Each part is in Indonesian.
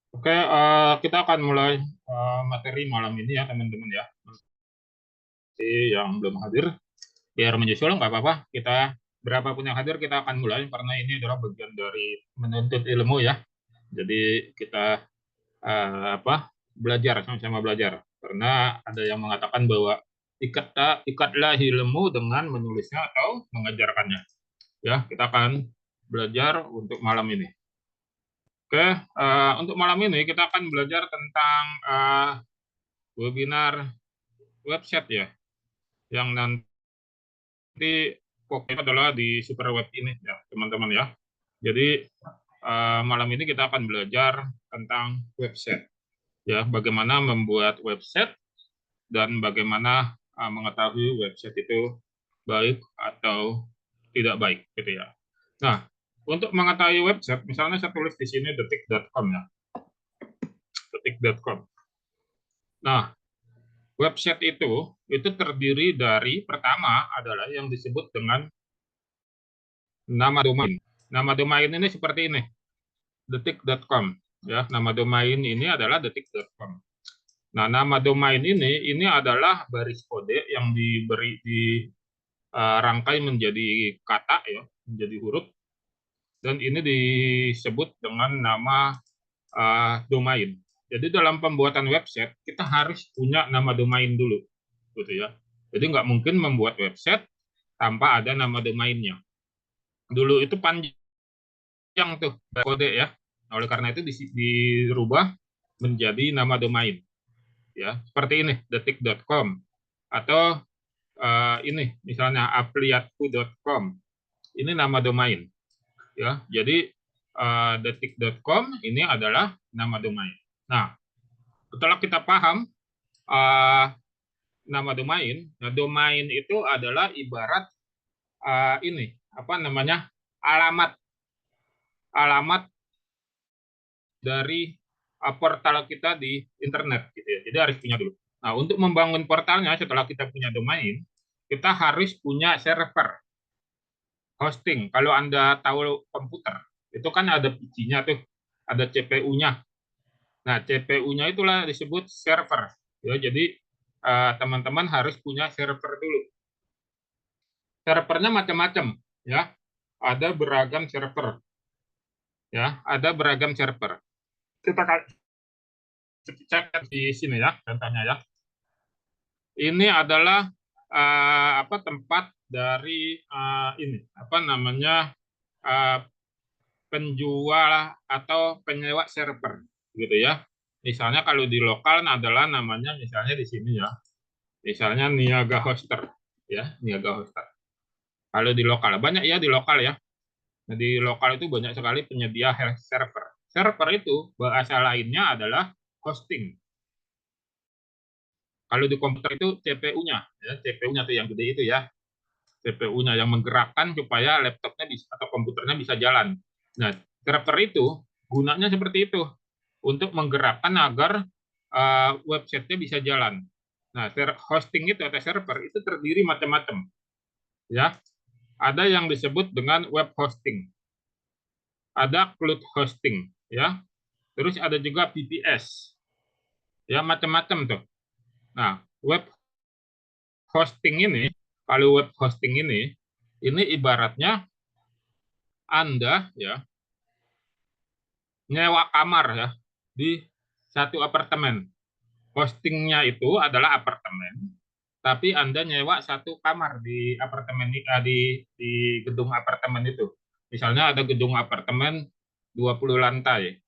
Oke, kita akan mulai materi malam ini ya teman-teman ya. Nanti yang belum hadir, biar menyusul nggak apa-apa. Kita berapapun yang hadir kita akan mulai karena ini adalah bagian dari menuntut ilmu ya. Jadi kita apa belajar sama-sama belajar. Karena ada yang mengatakan bahwa ikatlah ilmu dengan menulisnya atau mengajarkannya. Ya, kita akan belajar untuk malam ini. Oke, untuk malam ini kita akan belajar tentang webinar website ya, yang nanti pokoknya adalah di super web ini ya, teman-teman ya. Jadi malam ini kita akan belajar tentang website ya, bagaimana membuat website dan bagaimana mengetahui website itu baik atau tidak baik gitu ya. Nah, untuk mengetahui website, misalnya saya tulis di sini detik.com ya, detik.com. Nah, website itu terdiri dari pertama adalah yang disebut dengan nama domain. Nama domain ini seperti ini, detik.com ya. Nama domain ini adalah detik.com. Nah, nama domain ini adalah baris kode yang diberi di rangkai menjadi kata ya, menjadi huruf, dan ini disebut dengan nama domain. Jadi dalam pembuatan website kita harus punya nama domain dulu, gitu ya. Jadi nggak mungkin membuat website tanpa ada nama domainnya. Dulu itu panjang tuh kode ya. Oleh karena itu dirubah menjadi nama domain ya. Seperti ini detik.com atau ini misalnya apliatku.com. Ini nama domain ya. Jadi detik.com ini adalah nama domain. Nah, setelah kita paham uh, nama domain, nah domain itu adalah ibarat ini apa namanya alamat alamat dari portal kita di internet gitu ya. Jadi harus punya dulu. Nah, untuk membangun portalnya setelah kita punya domain, kita harus punya server hosting. Kalau Anda tahu komputer, itu kan ada PC-nya tuh, ada CPU-nya. Nah, CPU-nya itulah disebut server. Ya, jadi teman-teman harus punya server dulu. Servernya macam-macam, ya. Ada beragam server, ya. Ada beragam server. Kita cek di sini ya, contohnya ya. Ini adalah apa tempat dari ini apa namanya uh, penjual atau penyewa server gitu ya. Misalnya kalau di lokal adalah namanya misalnya di sini ya. Misalnya Niaga Hoster ya, Niaga Hoster. Kalau di lokal banyak ya di lokal ya. Nah, di lokal itu banyak sekali penyedia server. Server itu bahasa lainnya adalah hosting. Kalau di komputer itu CPU-nya, ya, CPU-nya tuh yang gede itu ya, CPU-nya yang menggerakkan supaya laptopnya bisa, atau komputernya bisa jalan. Nah, server itu gunanya seperti itu untuk menggerakkan agar website-nya bisa jalan. Nah, hosting itu atau server itu terdiri macam-macam, ya. Ada yang disebut dengan web hosting, ada cloud hosting, ya. Terus ada juga VPS, ya macam-macam tuh. Nah, web hosting ini, kalau web hosting ini ibaratnya Anda ya nyewa kamar ya di satu apartemen. Hostingnya itu adalah apartemen, tapi Anda nyewa satu kamar di apartemen di gedung apartemen itu. Misalnya ada gedung apartemen 20 lantai.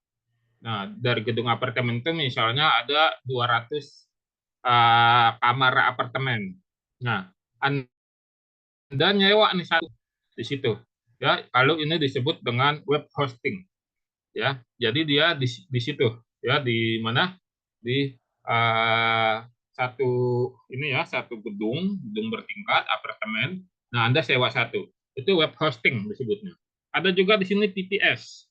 Nah, dari gedung apartemen itu misalnya ada 200 kamar apartemen. Nah, Anda nyewa nih satu di situ. Ya, kalau ini disebut dengan web hosting. Ya, jadi dia di situ ya di mana di satu ini ya satu gedung bertingkat apartemen. Nah, Anda sewa satu. Itu web hosting disebutnya. Ada juga di sini PPS.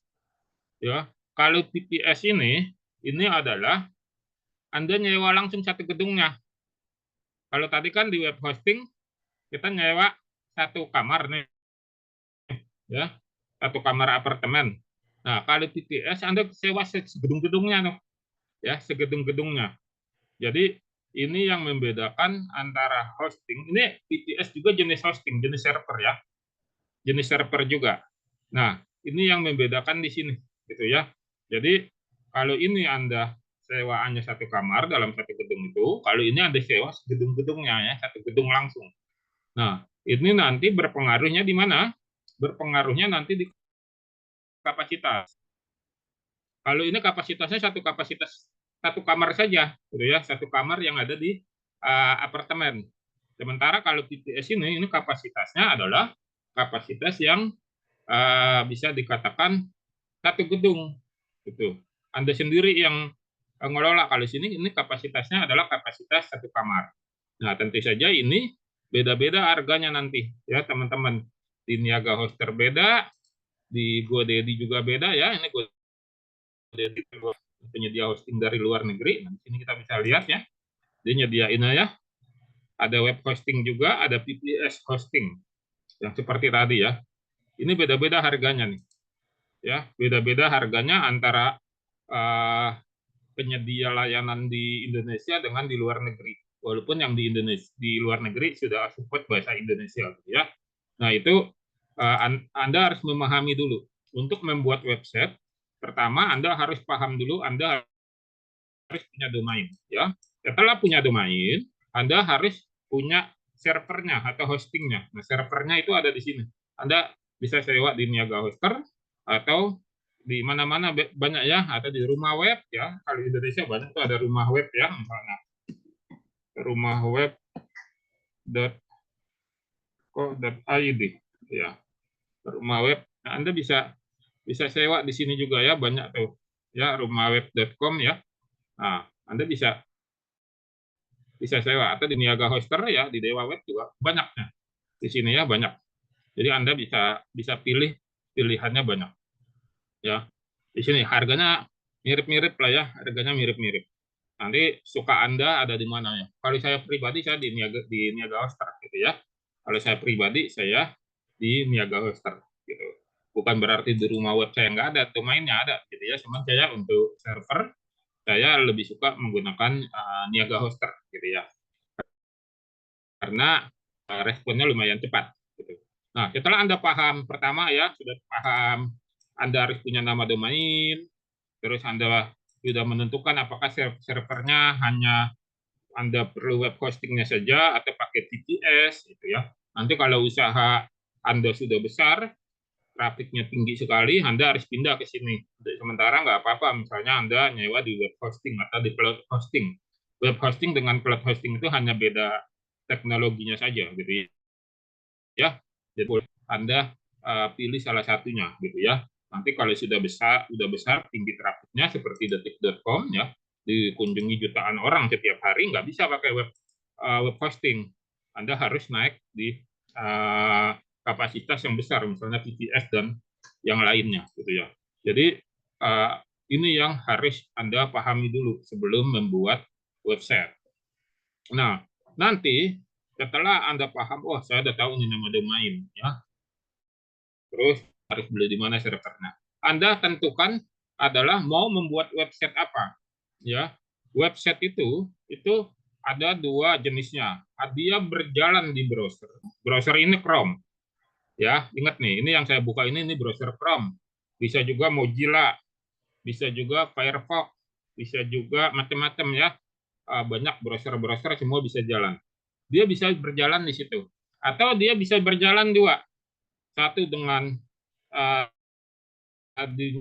Ya, kalau PPS ini adalah Anda nyewa langsung satu gedungnya. Kalau tadi kan di web hosting kita nyewa satu kamar nih, ya, satu kamar apartemen. Nah, kalau PTS Anda sewa segedung-gedungnya tuh, ya, segedung-gedungnya. Jadi ini yang membedakan antara hosting. Ini PTS juga jenis hosting, jenis server ya, jenis server juga. Nah, ini yang membedakan di sini, gitu ya. Jadi kalau ini Anda sewaannya satu kamar dalam satu gedung itu, kalau ini Anda sewa gedung-gedungnya ya, satu gedung langsung. Nah, ini nanti berpengaruhnya di mana? Berpengaruhnya nanti di kapasitas. Kalau ini kapasitasnya satu kamar saja, gitu ya, satu kamar yang ada di apartemen. Sementara kalau PTS ini kapasitasnya adalah kapasitas yang bisa dikatakan satu gedung, gitu. Anda sendiri yang ngelola. Kalau sini ini kapasitasnya adalah kapasitas satu kamar. Nah, tentu saja ini beda-beda harganya nanti ya teman-teman. Di Niaga Hoster beda, di GoDaddy juga beda ya. Ini GoDaddy penyedia hosting dari luar negeri. Nah, di sini kita bisa lihat ya. Dia nyediain ya. Ada web hosting juga, ada PPS hosting. Yang seperti tadi ya. Ini beda-beda harganya nih. Ya, beda-beda harganya antara uh, penyedia layanan di Indonesia dengan di luar negeri. Walaupun yang di Indonesia di luar negeri sudah support bahasa Indonesia, ya. Nah itu Anda harus memahami dulu. Untuk membuat website, pertama Anda harus paham dulu, Anda harus punya domain, ya. Setelah punya domain, Anda harus punya servernya atau hostingnya. Nah servernya itu ada di sini. Anda bisa sewa di Niaga Hoster atau di mana-mana banyak ya, ada di rumah web ya. Kalau di Indonesia banyak tuh ada rumah web ya, misalnya rumahweb.co.id ya. Rumah web. Nah, Anda bisa bisa sewa di sini juga ya, banyak tuh ya, rumahweb.com ya. Nah, Anda bisa bisa sewa atau di Niaga Hoster ya, di Dewa Web juga banyaknya. Di sini ya banyak. Jadi Anda bisa bisa pilih, pilihannya banyak ya. Di sini harganya mirip-mirip lah ya, harganya mirip-mirip. Nanti suka Anda ada di mana ya. Kalau saya pribadi saya di Niaga Hoster gitu ya. Kalau saya pribadi saya di Niaga Hoster gitu. Bukan berarti di rumah web saya nggak ada, domainnya ada gitu ya. Cuman saya untuk server saya lebih suka menggunakan Niaga Hoster gitu ya. Karena responnya lumayan cepat gitu. Nah, setelah Anda paham pertama ya, sudah paham Anda harus punya nama domain, terus Anda sudah menentukan apakah servernya hanya Anda perlu web hostingnya saja atau pakai VPS gitu ya. Nanti kalau usaha Anda sudah besar, trafiknya tinggi sekali, Anda harus pindah ke sini. Sementara nggak apa-apa, misalnya Anda nyewa di web hosting atau di cloud hosting. Web hosting dengan cloud hosting itu hanya beda teknologinya saja gitu ya. Jadi Anda pilih salah satunya gitu ya. Nanti kalau sudah besar tinggi trafiknya seperti detik.com ya, dikunjungi jutaan orang setiap hari, nggak bisa pakai web hosting. Anda harus naik di kapasitas yang besar, misalnya VPS dan yang lainnya gitu ya. Jadi ini yang harus Anda pahami dulu sebelum membuat website. Nah, nanti setelah Anda paham, oh saya udah tahu ini nama domain, ya. Terus harus beli di mana servernya. Anda tentukan adalah mau membuat website apa, ya. Website itu ada dua jenisnya. Dia berjalan di browser. Browser ini Chrome, ya. Ingat nih, ini yang saya buka ini browser Chrome. Bisa juga Mozilla, bisa juga Firefox, bisa juga macam-macam ya. Banyak browser-browser semua bisa jalan. Dia bisa berjalan di situ. Atau dia bisa berjalan dua. Satu dengan uh, di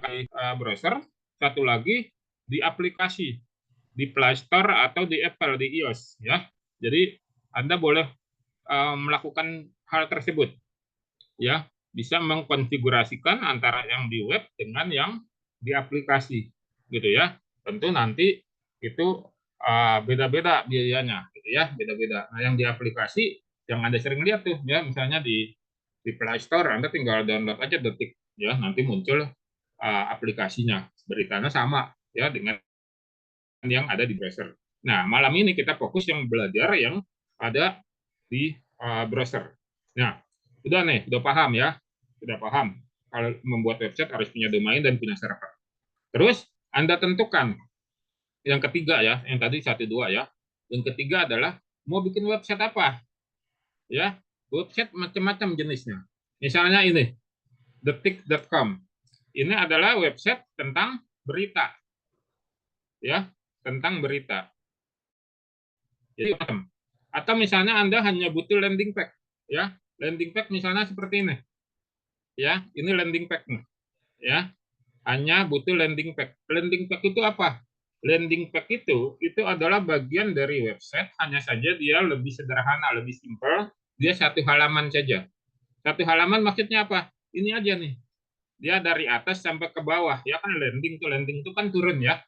browser, satu lagi di aplikasi, di Play Store atau di Apple, di iOS. Ya. Jadi Anda boleh melakukan hal tersebut. Ya, bisa mengkonfigurasikan antara yang di web dengan yang di aplikasi. Gitu ya. Tentu nanti itu beda-beda biayanya gitu ya, beda-beda. Nah, yang di aplikasi yang Anda sering lihat tuh ya, misalnya di Play Store Anda tinggal download aja Detik ya, nanti muncul aplikasinya. Beritanya sama ya dengan yang ada di browser. Nah, malam ini kita fokus yang belajar yang ada di browser. Nah, udah nih, udah paham ya? Sudah paham. Kalau membuat website harus punya domain dan punya server. Terus Anda tentukan yang ketiga ya, yang tadi 1 2 ya. Yang ketiga adalah mau bikin website apa? Ya, website macam-macam jenisnya. Misalnya ini, detik.com. Ini adalah website tentang berita, ya, tentang berita. Jadi, atau misalnya Anda hanya butuh landing page, ya, landing page misalnya seperti ini, ya, ini landing page, ya, hanya butuh landing page. Landing page itu apa? Landing page itu adalah bagian dari website, hanya saja dia lebih sederhana, lebih simpel, dia 1 halaman saja. 1 halaman maksudnya apa? Ini aja nih, dia dari atas sampai ke bawah, ya kan landing itu kan turun ya.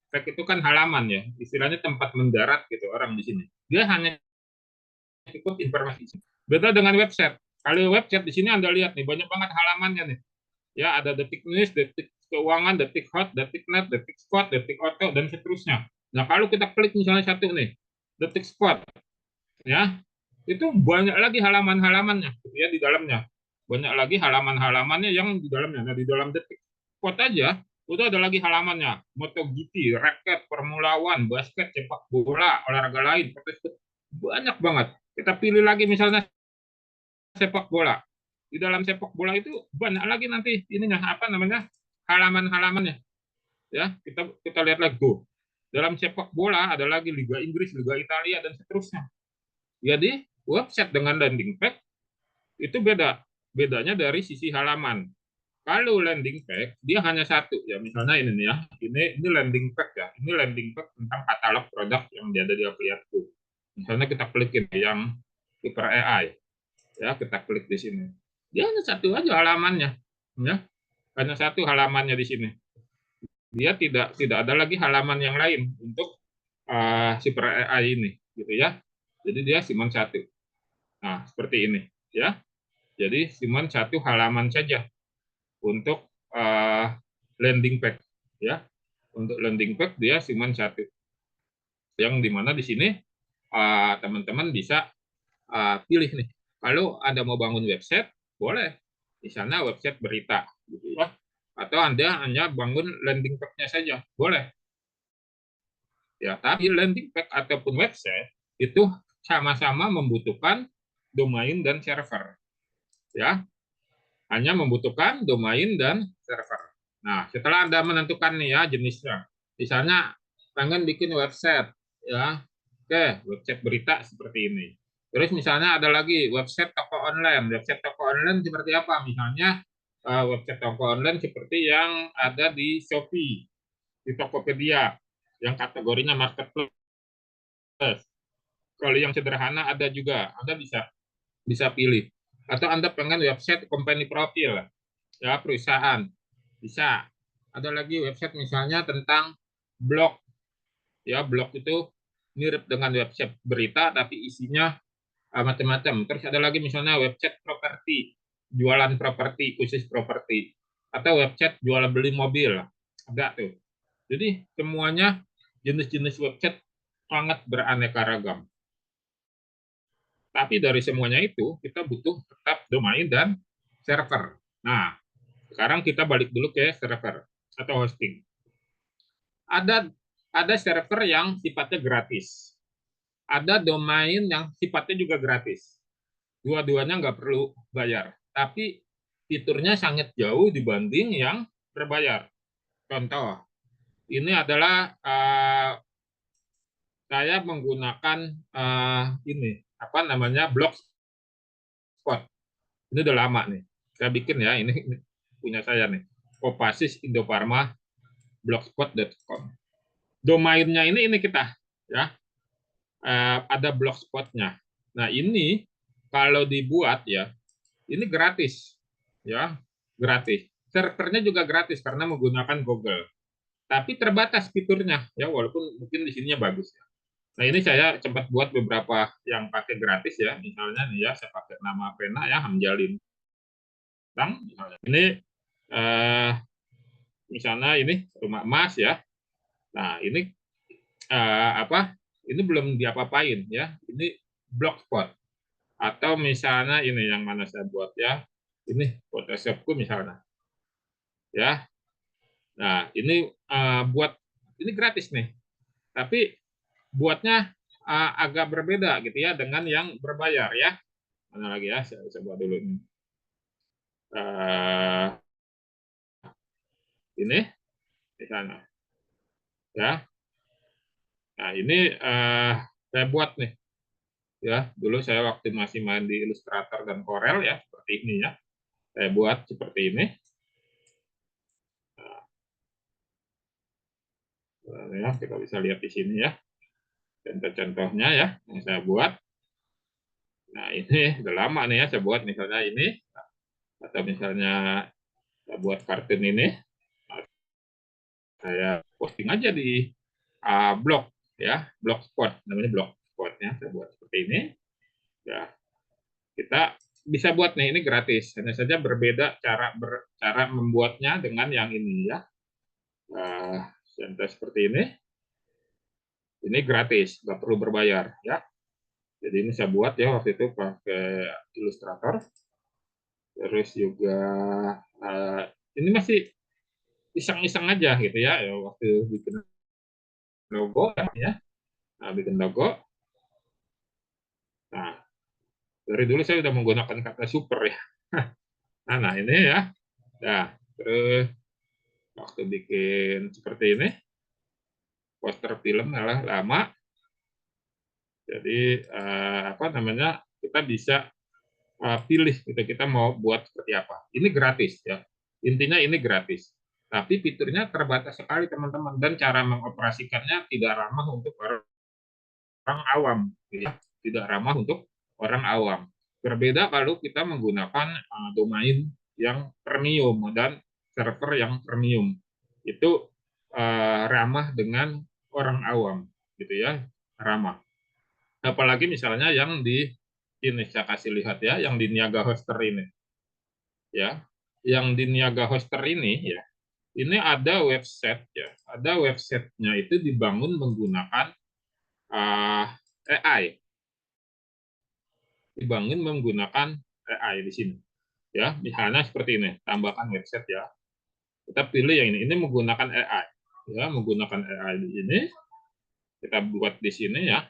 Page itu kan halaman ya, istilahnya tempat mendarat gitu orang di sini. Dia hanya cukup informasi. Beda dengan website. Kalau website di sini Anda lihat nih banyak banget halamannya nih. Ya ada detik news, detik keuangan, detik hot, detik net, detik spot, detik auto dan seterusnya. Nah kalau kita klik misalnya satu nih, detik spot, ya itu banyak lagi halaman-halamannya ya di dalamnya. Banyak lagi halaman-halamannya yang di dalamnya. Nah di dalam detik spot aja itu ada lagi halamannya. MotoGP, raket, Formula One, basket, sepak bola, olahraga lain, banyak banget. Kita pilih lagi misalnya sepak bola. Di dalam sepak bola itu banyak lagi nanti ininya apa namanya halaman-halamannya. Ya, kita lihat lagi tuh. Dalam sepak bola ada lagi Liga Inggris, Liga Italia dan seterusnya. Jadi website dengan landing page itu beda. Bedanya dari sisi halaman. Kalau landing page dia hanya satu ya, misalnya ini nih ya. Ini landing page ya. Ini landing page tentang katalog produk yang ada di aplikasi. Misalnya kita klik ini yang Hyper AI. Ya, kita klik di sini. Dia hanya satu aja halamannya. Ya. Hanya satu halamannya di sini. Dia tidak ada lagi halaman yang lain untuk Super AI ini gitu ya. Jadi dia cuma satu. Nah, seperti ini ya. Jadi cuma satu halaman saja untuk landing page ya. Untuk landing page dia cuma satu. Yang dimana di sini teman-teman bisa pilih nih. Kalau Anda mau bangun website, boleh. Di sana website berita gitu ya. Atau Anda hanya bangun landing page-nya saja, boleh. Ya, tapi landing page ataupun website itu sama-sama membutuhkan domain dan server. Ya, hanya membutuhkan domain dan server. Nah, setelah Anda menentukan nih ya jenisnya, misalnya pengen bikin website, ya, oke, website berita seperti ini. Terus misalnya ada lagi website toko online. Website toko online seperti apa? Misalnya website toko online seperti yang ada di Shopee, di Tokopedia, yang kategorinya marketplace. Kalau yang sederhana ada juga, Anda bisa bisa pilih. Atau Anda pengen website company profil, ya perusahaan, bisa. Ada lagi website misalnya tentang blog, ya blog itu mirip dengan website berita tapi isinya macam-macam. Terus ada lagi misalnya website properti, jualan properti, khusus properti, atau website jual beli mobil, ada tuh. Jadi semuanya jenis-jenis website sangat beraneka ragam. Tapi dari semuanya itu kita butuh tetap domain dan server. Nah, sekarang kita balik dulu ke server atau hosting. Ada server yang sifatnya gratis. Ada domain yang sifatnya juga gratis. Dua-duanya nggak perlu bayar. Tapi fiturnya sangat jauh dibanding yang berbayar. Contoh, ini adalah saya menggunakan ini apa namanya Blogspot. Ini udah lama nih. Saya bikin ya, ini punya saya nih. Kopassus Indofarma blogspot.com. Domainnya ini kita ya. Ada blogspotnya. Nah, ini kalau dibuat ya, ini gratis ya, gratis. Servernya juga gratis karena menggunakan Google. Tapi terbatas fiturnya ya, walaupun mungkin di sininya bagus ya. Nah, ini saya sempat buat beberapa yang pakai gratis ya. Misalnya nih ya, saya pakai nama pena ya, Hamjalin. Ini eh, misalnya ini rumah emas ya. Nah, ini apa? Ini belum diapa-apain ya. Ini blogspot. Atau misalnya ini yang mana saya buat ya. Ini Photoshopku misalnya. ya. Nah, ini buat ini gratis nih. Tapi buatnya agak berbeda gitu ya dengan yang berbayar ya. Mana lagi ya? Saya buat dulu ini. Ini di sana ya. Nah, ini saya buat nih ya. Dulu saya waktu masih main di Illustrator dan Corel ya, seperti ini ya. Saya buat seperti ini. Nah, ya, kita bisa lihat di sini ya. Contoh-contohnya ya yang saya buat. Nah, ini udah lama nih ya saya buat misalnya ini atau misalnya saya buat kartun ini. Nah, saya posting aja di blog ya, blogspot namanya blogspot ya. Saya buat seperti ini. Ya, kita bisa buat nih ini gratis. Hanya saja berbeda cara membuatnya dengan yang ini ya. Contoh seperti ini gratis, nggak perlu berbayar ya. Jadi ini saya buat ya waktu itu pakai Illustrator. Terus juga uh, ini masih iseng-iseng aja gitu ya, waktu bikin logo ya. Nah, bikin logo. Nah, dari dulu saya sudah menggunakan kata super ya. Nah, ini ya. Nah, terus waktu bikin seperti ini, poster film malah lama. Jadi apa namanya? Kita bisa pilih gitu kita mau buat seperti apa. Ini gratis ya. Intinya ini gratis. Tapi fiturnya terbatas sekali teman-teman dan cara mengoperasikannya tidak ramah untuk orang awam ya. Tidak ramah untuk orang awam. Berbeda kalau kita menggunakan domain yang premium dan server yang premium. Itu ramah dengan orang awam gitu ya, ramah. Apalagi misalnya yang di ini saya kasih lihat ya, yang di Niaga Hoster ini ya. Yang di Niaga Hoster ini ya, ini ada website ya. Ada websitenya itu dibangun menggunakan AI, dibangun menggunakan AI di sini. Ya, misalnya seperti ini, tambahkan website ya. Kita pilih yang ini menggunakan AI. Ya, menggunakan AI di sini. Kita buat di sini ya.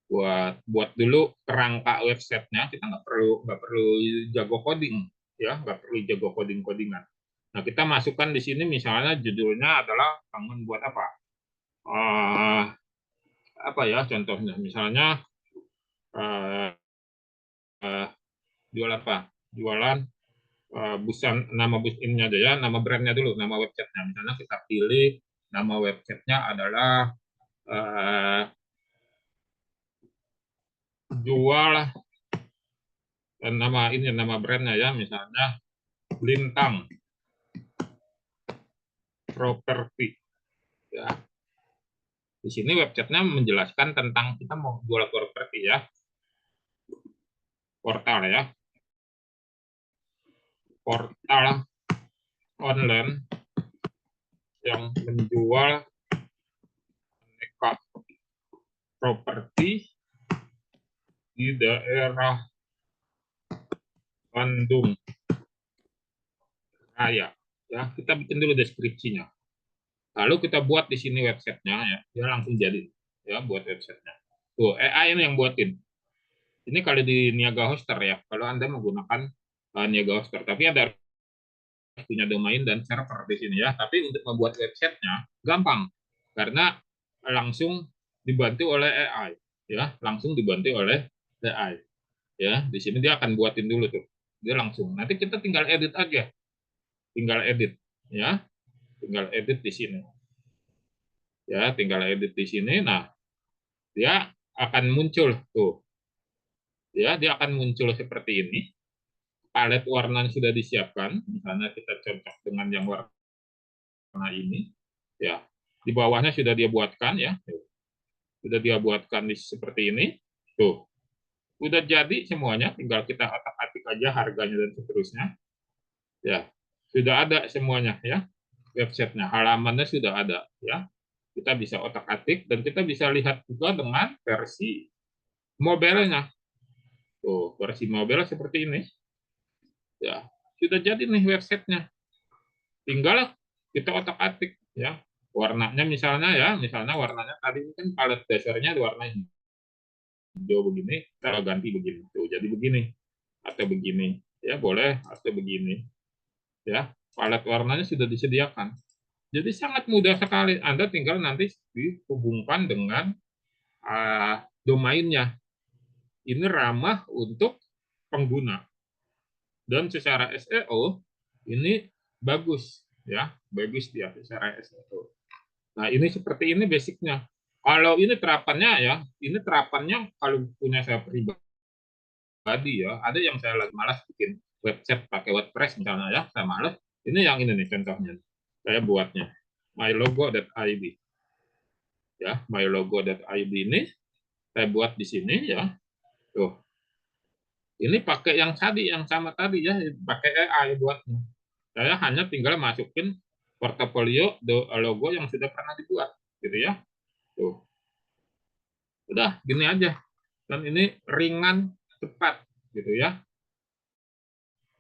Buat dulu kerangka websitenya, kita nggak perlu jago coding ya, nggak perlu jago codingan. Nah, kita masukkan di sini misalnya judulnya adalah bangun buat apa, apa ya contohnya, misalnya uh, uh, jual apa, jualan busan, nama busannya aja ya, nama brandnya dulu, nama websitenya, misalnya kita pilih nama websitenya adalah uh, jual, dan nama brandnya ya, misalnya Lintang Properti ya. Di sini websitenya menjelaskan tentang kita mau jual properti ya, portal ya, portal online yang menjual aneka properti di daerah Bandung Raya. Ya, kita bikin dulu deskripsinya. Lalu kita buat di sini websitenya ya, dia langsung jadi ya buat websitenya. Tuh, AI ini yang buatin. Ini kalau di Niaga Hoster ya, kalau Anda menggunakan Niaga Hoster, tapi ada punya domain dan server di sini ya. Tapi untuk membuat websitenya gampang karena langsung dibantu oleh AI ya, langsung dibantu oleh AI ya. Di sini dia akan buatin dulu tuh. Dia langsung. Nanti kita tinggal edit aja. Tinggal edit ya. Tinggal edit di sini. Ya, tinggal edit di sini. Nah, dia akan muncul tuh. Ya, dia akan muncul seperti ini. Palet warna sudah disiapkan. Misalnya kita cocok dengan yang warna ini. Ya, di bawahnya sudah dia buatkan ya. Sudah dia buatkan seperti ini. Tuh. Udah jadi semuanya, tinggal kita otak-atik aja harganya dan seterusnya. Ya, sudah ada semuanya ya. Websitenya, halamannya sudah ada ya. Kita bisa otak-atik dan kita bisa lihat juga dengan versi mobilnya. Tuh, versi mobile seperti ini. Ya, sudah jadi nih websitenya. tinggal kita otak-atik ya. Warnanya misalnya warnanya tadi kan palet dasarnya warna hijau begini, kita ganti begini. Tuh, jadi begini atau begini. Ya, boleh atau begini. Ya, palet warnanya sudah disediakan. Jadi sangat mudah sekali. Anda tinggal nanti dihubungkan dengan domainnya. Ini ramah untuk pengguna. Dan secara SEO ini bagus ya, bagus dia secara SEO. Nah, ini seperti ini basicnya. Kalau ini terapannya ya, ini terapannya kalau punya saya pribadi ya, ada yang saya lagi malas bikin website pakai WordPress misalnya ya, saya malas. Ini yang ini nih contohnya. Saya buatnya mylogo.id ya, mylogo.id ini saya buat di sini ya. Tuh. Ini pakai yang tadi, yang sama tadi ya, pakai AI buatnya. Saya hanya tinggal masukin portofolio logo yang sudah pernah dibuat, gitu ya. Tuh, udah gini aja. Dan ini ringan, cepat, gitu ya.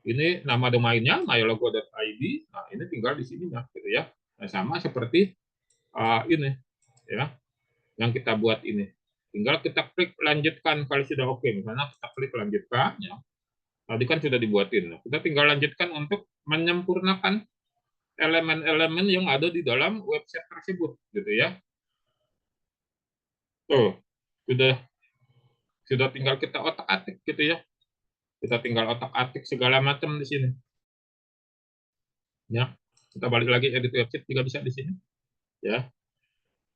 Ini nama domainnya mylogo.id. Nah, ini tinggal di sininya, gitu ya. Nah, sama seperti ini, ya, yang kita buat ini. Tinggal kita klik lanjutkan kalau sudah oke. Misalnya kita klik lanjutkan, ya. Tadi kan sudah dibuatin. Nah, kita tinggal lanjutkan untuk menyempurnakan elemen-elemen yang ada di dalam website tersebut, gitu ya. Tuh, sudah tinggal kita otak-atik gitu ya. Kita tinggal otak-atik segala macam di sini. Ya, kita balik lagi edit website juga bisa di sini. Ya,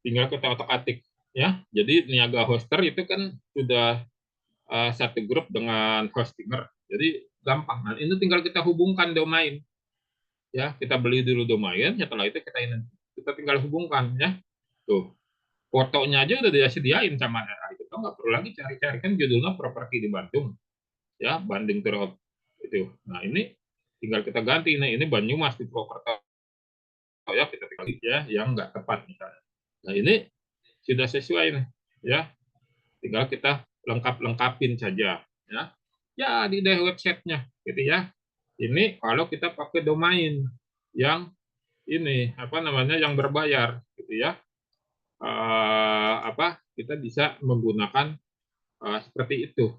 tinggal kita otak-atik. Ya, jadi Niaga Hoster itu kan sudah satu grup dengan Hostinger. Jadi gampang. Nah, ini tinggal kita hubungkan domain. Ya, kita beli dulu domain, setelah itu kita tinggal hubungkan ya. Tuh, fotonya aja udah disediain sama AI. Kita nggak perlu lagi cari-cari, kan judulnya properti di Bandung ya, banding terus itu. Nah, ini tinggal kita ganti. Nah, ini Banyumas di Purwokerto ya, kita tinggal ya yang nggak tepat misalnya. Nah, ini sudah sesuai nih ya, tinggal kita lengkapin saja ya. Ya, di deh websitenya gitu ya. Ini kalau kita pakai domain yang ini apa namanya, yang berbayar gitu ya. Kita bisa menggunakan seperti itu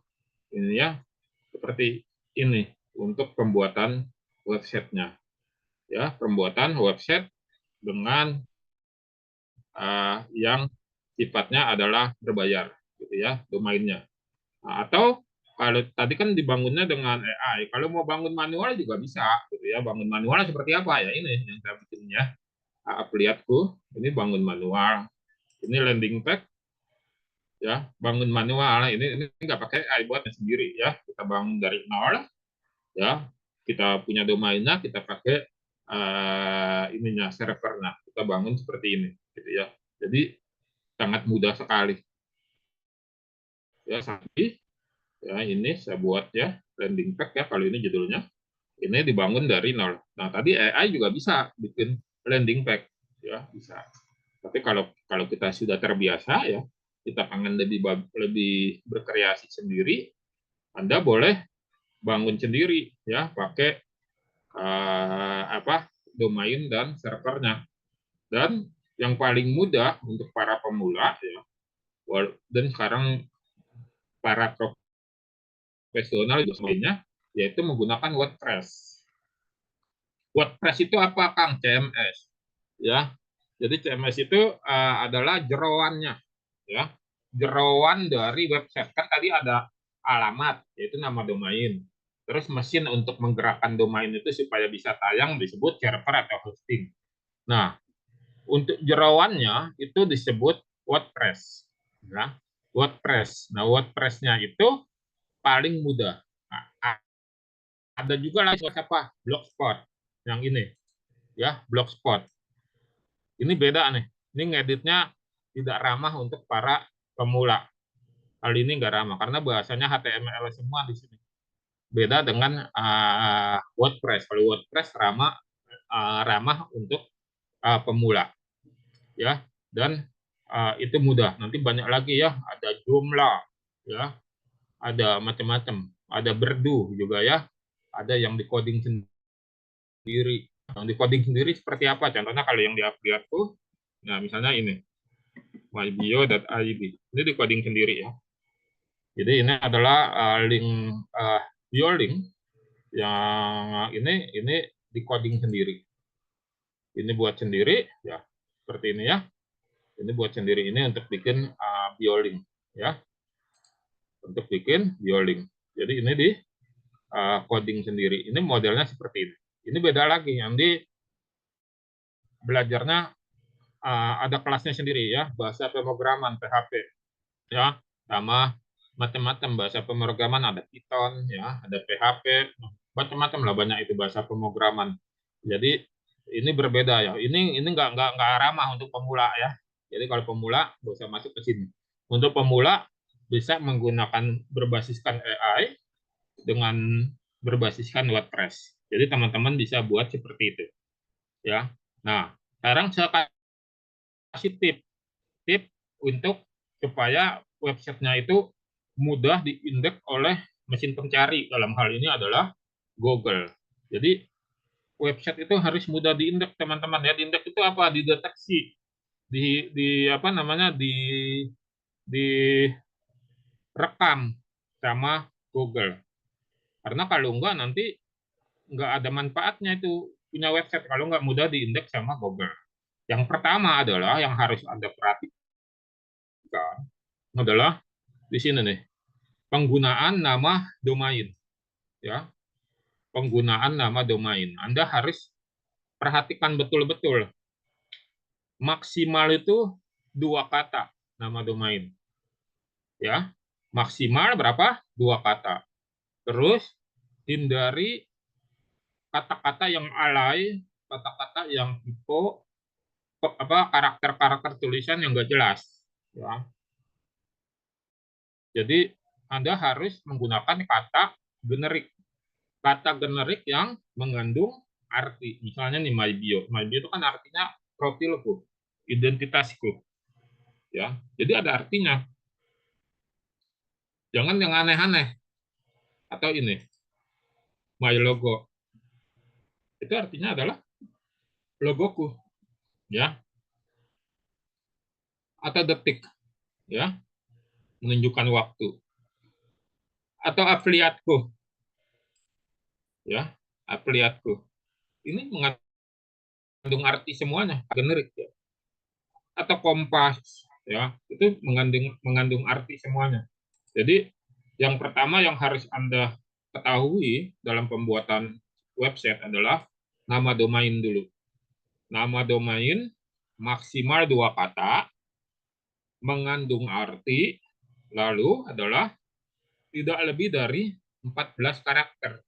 ini ya, seperti ini untuk pembuatan websitenya ya, pembuatan website dengan yang sifatnya adalah berbayar gitu ya, domainnya. Nah, atau kalau tadi kan dibangunnya dengan AI, kalau mau bangun manual juga bisa gitu ya. Bangun manual seperti apa ya, ini yang saya bikinnya. Lihatku, ini bangun manual, ini landing page ya, bangun manual. Ini nggak pakai AI, buatnya sendiri ya, kita bangun dari nol ya, kita punya domainnya, kita pakai ininya servernya, kita bangun seperti ini gitu ya. Jadi sangat mudah sekali ya. Sampai ya, ini saya buat ya landing page ya, kalau ini judulnya, ini dibangun dari nol. Nah, tadi AI juga bisa bikin landing page ya, bisa. Tapi kalau kalau kita sudah terbiasa ya, kita pengen lebih berkreasi sendiri, Anda boleh bangun sendiri ya, pakai domain dan servernya. Dan yang paling mudah untuk para pemula ya, dan sekarang para profesional juga yaitu menggunakan WordPress. WordPress itu apa, Kang? CMS ya. Jadi CMS itu adalah jeroannya ya, jeroan dari website. Kan tadi ada alamat, yaitu nama domain. Terus mesin untuk menggerakkan domain itu supaya bisa tayang disebut server atau hosting. Nah, untuk jeroannya itu disebut WordPress. Ya, WordPress. Nah, WordPress-nya itu paling mudah. Nah, ada juga lagi apa? Blogspot. Yang ini, ya, Blogspot. Ini beda nih. Ini ngeditnya tidak ramah untuk para pemula. Kali ini nggak ramah karena bahasanya HTML semua di sini. Beda dengan WordPress. Kalau WordPress ramah untuk pemula, ya. Dan itu mudah. Nanti banyak lagi ya. Ada Joomla, ya. Ada macam-macam. Ada Berdu juga ya. Ada yang di coding sendiri. Yang di coding sendiri seperti apa? Contohnya kalau yang di Afiliat tuh, nah misalnya ini, mybio.id. Ini di coding sendiri ya. Jadi ini adalah link bio link yang ini di coding sendiri. Ini buat sendiri ya, seperti ini ya. Ini buat sendiri ini untuk bikin bio link ya, untuk bikin bio link. Jadi ini di coding sendiri. Ini modelnya seperti ini. Ini beda lagi yang di belajarnya ada kelasnya sendiri ya, bahasa pemrograman PHP ya, sama macam-macam bahasa pemrograman, ada Python ya, ada PHP, macam-macam lah, banyak itu bahasa pemrograman. Jadi ini berbeda ya. Ini nggak ramah untuk pemula ya. Jadi kalau pemula nggak usah masuk ke sini. Untuk pemula bisa menggunakan berbasiskan AI dengan berbasiskan WordPress. Jadi teman-teman bisa buat seperti itu ya. Nah, sekarang saya kasih tip untuk supaya websitenya itu mudah diindeks oleh mesin pencari, dalam hal ini adalah Google. Jadi website itu harus mudah diindeks teman-teman ya. Diindeks itu apa? Dideteksi, di apa namanya, direkam sama Google. Karena kalau enggak nanti nggak ada manfaatnya itu punya website kalau nggak mudah diindeks sama Google. Yang pertama adalah yang harus Anda perhatikan adalah di sini nih, penggunaan nama domain ya. Penggunaan nama domain. Anda harus perhatikan betul-betul. Maksimal itu 2 kata nama domain ya. Maksimal berapa? 2 kata. Terus hindari kata-kata yang alay, kata-kata yang typo, apa, karakter-karakter tulisan yang nggak jelas ya. Jadi Anda harus menggunakan kata generik, kata generik yang mengandung arti. Misalnya nih my bio itu kan artinya profilku, identitasku ya. Jadi ada artinya. Jangan yang aneh-aneh. Atau ini my logo, itu artinya adalah logoku ya. Atau detik ya, menunjukkan waktu. Atau afiliatku ya, afiliatku ini mengandung arti semuanya, generik ya. Atau kompas ya, itu mengandung arti semuanya. Jadi yang pertama yang harus Anda ketahui dalam pembuatan website adalah nama domain dulu. Nama domain maksimal 2 kata, mengandung arti, lalu adalah tidak lebih dari 14 karakter.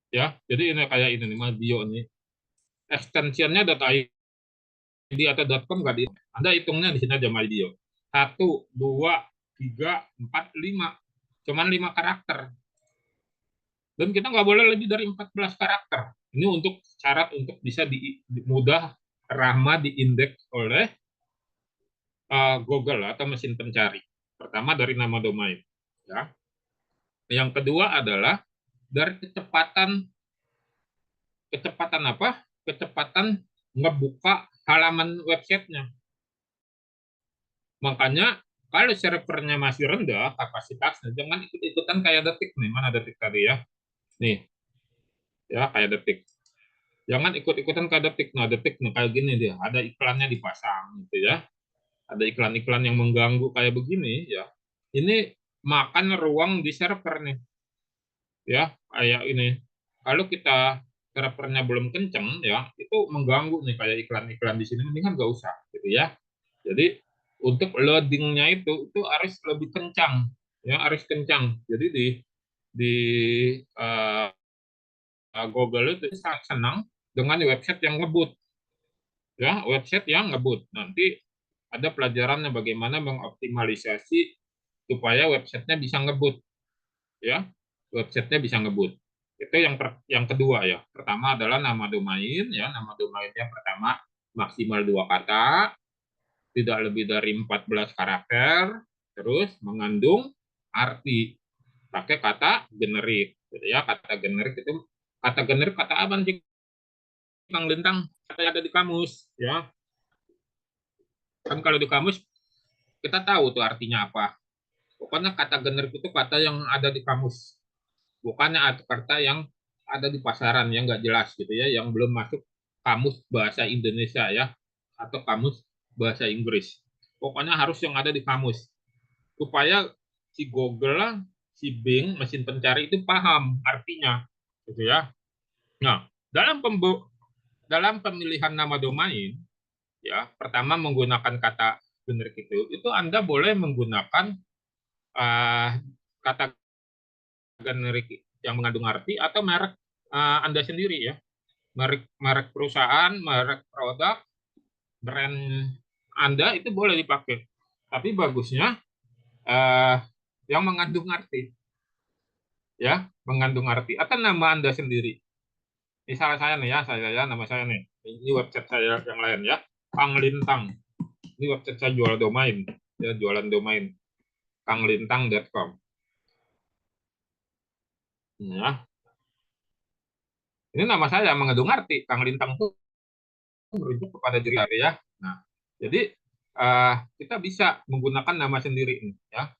Ya, jadi ini kayak ini nih, bio nih. Extensionnya .id atau .com nggak di. Anda hitungnya di sini aja bio. 1, 2, 3, 4, 5. Cuman 5 karakter. Dan kita nggak boleh lebih dari 14 karakter. Ini untuk syarat untuk bisa mudah ramah diindeks oleh Google atau mesin pencari. Pertama dari nama domain. Ya. Yang kedua adalah dari kecepatan apa? Kecepatan ngebuka halaman websitenya. Makanya kalau servernya masih rendah kapasitasnya, jangan ikut-ikutan kayak detik nih. Mana detik tadi ya? Nih, ya kayak detik. Jangan ikut-ikutan kayak detik. Nah, detik nih kayak gini dia. Ada iklannya dipasang gitu ya. Ada iklan-iklan yang mengganggu kayak begini ya. Ini makan ruang di server nih. Ya, kayak ini. Kalau kita servernya belum kenceng ya, itu mengganggu nih kayak iklan-iklan di sini, mendingan nggak usah gitu ya. Jadi untuk loadingnya itu harus lebih kencang ya, harus kencang. Jadi di uh, Google itu sangat senang dengan website yang ngebut ya, website yang ngebut. Nanti ada pelajarannya bagaimana mengoptimalisasi supaya websitenya bisa ngebut ya, websitenya bisa ngebut. Itu yang kedua ya. Pertama adalah nama domain ya, nama domainnya pertama maksimal 2 kata, tidak lebih dari 14 karakter, terus mengandung arti, pakai kata generik gitu ya. Kata generik itu Kata generik kata apa sih Kang Lintang? Kata yang ada di kamus, ya. Kan kalau di kamus kita tahu tuh artinya apa. Pokoknya kata generik itu kata yang ada di kamus, bukannya kata yang ada di pasaran yang nggak jelas gitu ya, yang belum masuk kamus bahasa Indonesia ya, atau kamus bahasa Inggris. Pokoknya harus yang ada di kamus supaya si Google lah, si Bing, mesin pencari itu paham artinya, gitu ya. Nah, dalam pemilihan nama domain, ya, pertama menggunakan kata generik itu Anda boleh menggunakan uh, kata generik yang mengandung arti atau merek Anda sendiri ya. Merek merek perusahaan, merek produk, brand Anda itu boleh dipakai. Tapi bagusnya uh, yang mengandung arti, ya, mengandung arti atau nama Anda sendiri. Misalnya saya nih ya, saya ya, nama saya nih. Ini website saya yang lain ya, Panglintang. Ini website saya jual domain, ya, jualan domain, panglintang.com. Ya, ini nama saya mengandung arti. Panglintang itu merujuk kepada diri saya ya. Nah, jadi kita bisa menggunakan nama sendiri ini ya,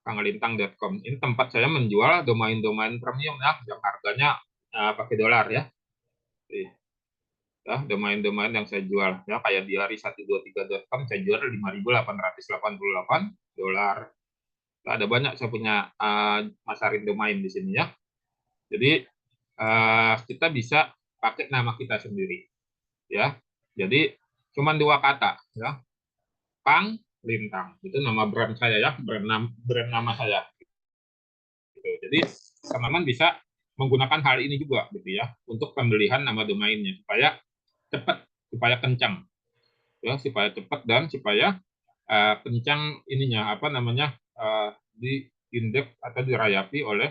panglintang.com. Ini tempat saya menjual domain-domain premium ya, yang harganya pakai dolar ya. Ya, domain-domain yang saya jual ya, kayak diari123.com saya jual 5.888 dolar. Nah, ada banyak saya punya masarin domain di sini ya. Jadi kita bisa pakai nama kita sendiri ya. Jadi cuma dua kata ya. Pang Lintang itu nama brand saya ya, brand nama saya. Gitu. Jadi teman-teman bisa menggunakan hal ini juga gitu ya untuk pembelian nama domainnya supaya cepat, supaya kencang ya, supaya cepat dan supaya kencang ininya apa namanya di indeks atau dirayapi oleh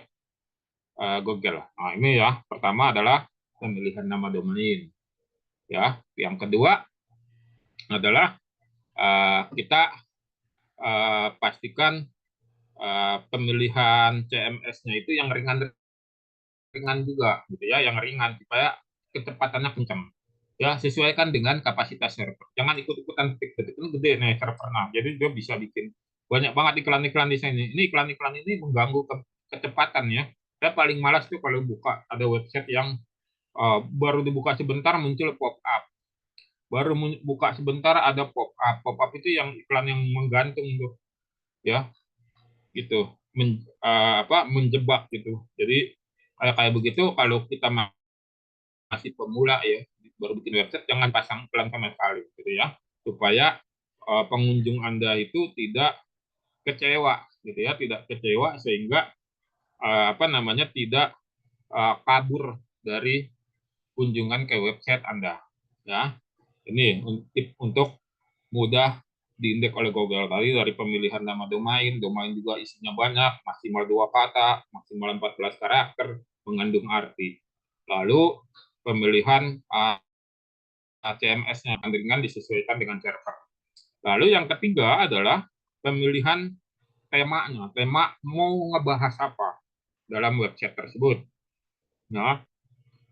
Google. Nah, ini ya, pertama adalah pemilihan nama domain. Ya, yang kedua adalah kita pastikan pemilihan CMS-nya itu yang ringan juga, gitu ya, yang ringan supaya kecepatannya kencang. Ya, sesuaikan dengan kapasitas server. Jangan ikut-ikutan detik-detik ini gede nih servernya. Jadi dia bisa bikin banyak banget iklan-iklan di sini. Ini iklan-iklan ini mengganggu kecepatan ya. Saya paling malas tuh kalau buka ada website yang baru dibuka sebentar muncul pop up, baru buka sebentar ada pop up. Pop up itu yang iklan yang menggantung tuh ya, gitu, menjebak gitu. Jadi kayak kayak begitu kalau kita masih pemula ya, baru bikin website, jangan pasang iklan sama sekali gitu ya, supaya pengunjung Anda itu tidak kecewa gitu ya, tidak kecewa sehingga apa namanya tidak kabur dari kunjungan ke website Anda ya. Ini tip untuk mudah diindeks oleh Google tadi, dari pemilihan nama domain juga isinya banyak, maksimal 2 kata, maksimal 14 karakter, mengandung arti. Lalu pemilihan CMS-nya dengan disesuaikan dengan server. Lalu yang ketiga adalah pemilihan temanya, tema mau ngebahas apa dalam website tersebut. Nah,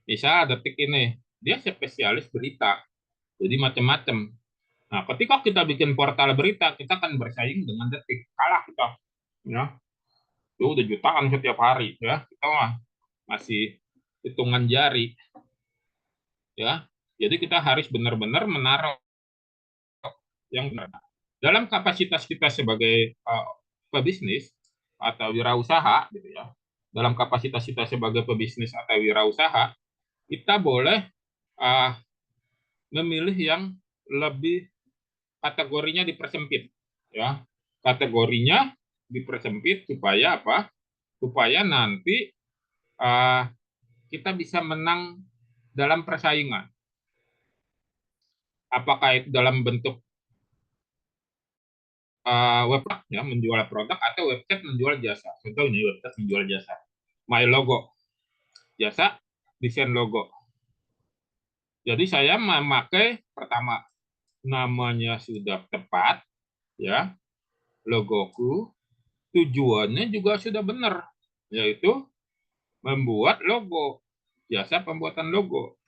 bisa detik ini, dia spesialis berita, jadi macam-macam. Nah, ketika kita bikin portal berita, kita akan bersaing dengan detik. Kalah kita. Ya, itu udah jutaan setiap hari. Ya, kita mah masih hitungan jari. Ya, jadi kita harus benar-benar menaruh yang benar. Dalam kapasitas kita sebagai pebisnis atau wirausaha, gitu ya. Dalam kapasitas kita sebagai pebisnis atau wirausaha, kita boleh uh, memilih yang lebih kategorinya dipersempit ya, kategorinya dipersempit supaya apa, supaya nanti uh, kita bisa menang dalam persaingan, apakah itu dalam bentuk website ya menjual produk atau website menjual jasa. Contoh ini website menjual jasa, my logo, jasa desain logo. Jadi saya memakai pertama namanya sudah tepat ya, logoku, tujuannya juga sudah benar, yaitu membuat logo jasa pembuatan logo.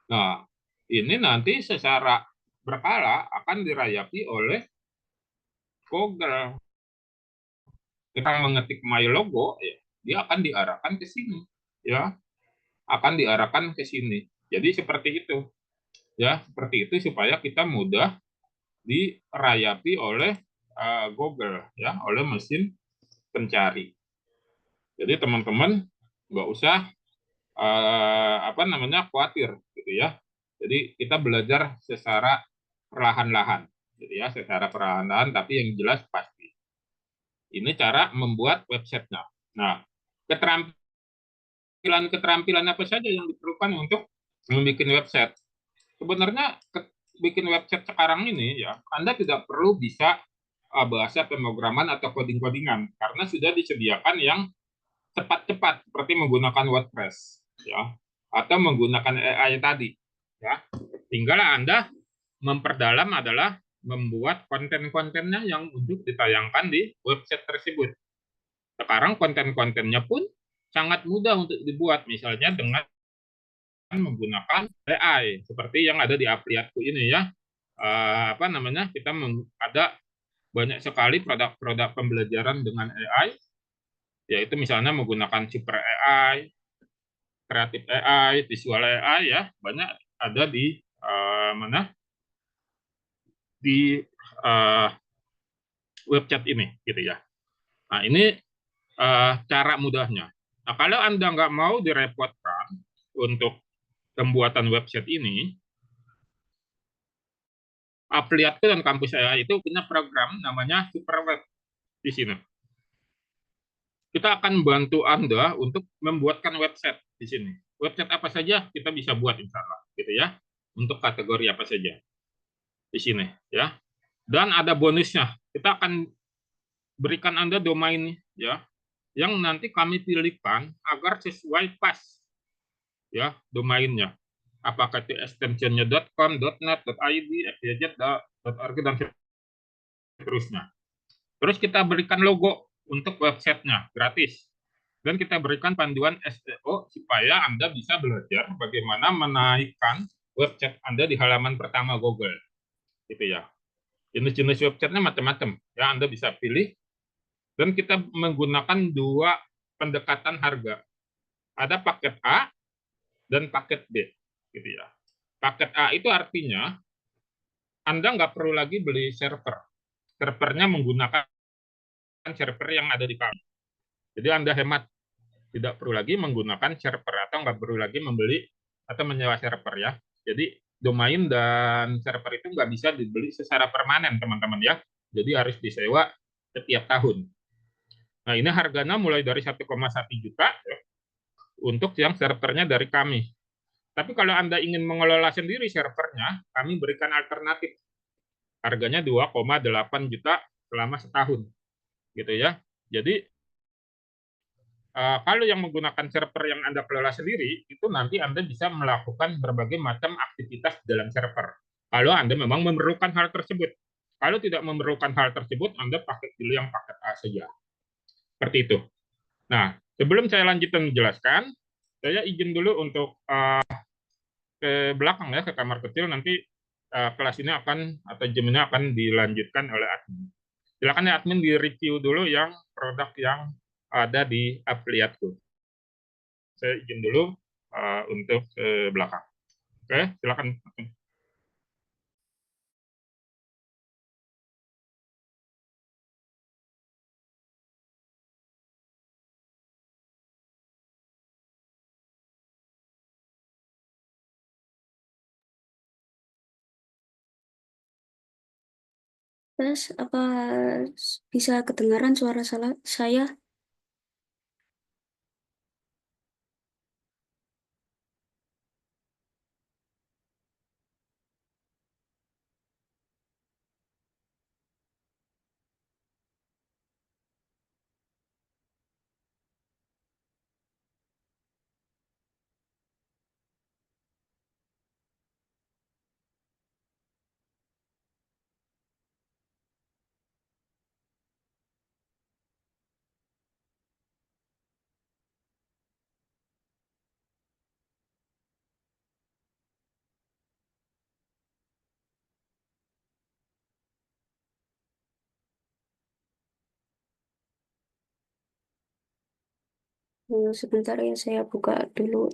Nah, ini nanti secara berkala akan dirayapi oleh Google. Kita mengetik My Logo, ya, dia akan diarahkan ke sini, ya, akan diarahkan ke sini. Jadi seperti itu, ya, seperti itu supaya kita mudah dirayapi oleh Google, ya, oleh mesin pencari. Jadi teman-teman nggak usah apa namanya khawatir, gitu ya. Jadi kita belajar secara perlahan-lahan, gitu ya, secara perlahan-lahan, tapi yang jelas pasti. Ini cara membuat websitenya. Nah, keterampilan apa saja yang diperlukan untuk membuat website. Sebenarnya bikin website sekarang ini ya, Anda tidak perlu bisa bahasa pemrograman atau coding-codingan karena sudah disediakan yang cepat-cepat seperti menggunakan WordPress ya atau menggunakan AI tadi ya. Tinggal Anda memperdalam adalah membuat konten-kontennya yang untuk ditayangkan di website tersebut. Sekarang konten-kontennya pun sangat mudah untuk dibuat, misalnya dengan menggunakan AI seperti yang ada di Apliatku ini ya. Apa namanya? Kita ada banyak sekali produk-produk pembelajaran dengan AI, yaitu misalnya menggunakan Super AI, Kreatif AI, Visual AI ya, banyak ada di mana di uh, website ini gitu ya. Nah ini cara mudahnya. Nah kalau Anda nggak mau direpotkan untuk pembuatan website ini, Apliatku dan kampus saya itu punya program namanya Superweb di sini. Kita akan bantu Anda untuk membuatkan website di sini. Website apa saja kita bisa buat insya Allah, gitu ya. Untuk kategori apa saja di sini, ya. Dan ada bonusnya. Kita akan berikan Anda domain, ya, yang nanti kami pilihkan agar sesuai pas, ya, domainnya. Apakah itu extensionnya .com, .net, .id, .xyz, .org, dan seterusnya. Terus kita berikan logo untuk websitenya gratis. Dan kita berikan panduan SEO supaya Anda bisa belajar bagaimana menaikkan website Anda di halaman pertama Google. Gitu ya. Jenis-jenis websitenya macam-macam. Ya, Anda bisa pilih. Dan kita menggunakan dua pendekatan harga. Ada paket A dan paket B. Gitu ya. Paket A itu artinya Anda nggak perlu lagi beli server. Servernya menggunakan server yang ada di kami. Jadi Anda hemat, tidak perlu lagi menggunakan server atau nggak perlu lagi membeli atau menyewa server ya. Jadi domain dan server itu nggak bisa dibeli secara permanen teman-teman ya. Jadi harus disewa setiap tahun. Nah ini harganya mulai dari 1,1 juta ya, untuk yang servernya dari kami. Tapi kalau Anda ingin mengelola sendiri servernya, kami berikan alternatif. Harganya 2,8 juta selama setahun. Gitu ya. Jadi kalau yang menggunakan server yang Anda kelola sendiri, itu nanti Anda bisa melakukan berbagai macam aktivitas dalam server. Kalau Anda memang memerlukan hal tersebut. Kalau tidak memerlukan hal tersebut, Anda pakai dulu yang paket A saja. Seperti itu. Nah, sebelum saya lanjut menjelaskan, saya izin dulu untuk ke belakang ya, ke kamar kecil. Nanti kelas ini akan, atau jam ini akan dilanjutkan oleh admin. Silakan ya admin di-review dulu yang produk yang ada di Affiliate. Saya izin dulu untuk ke belakang. Oke, silakan. Terus apa bisa kedengaran suara saya? Sebentar ya, saya buka dulu.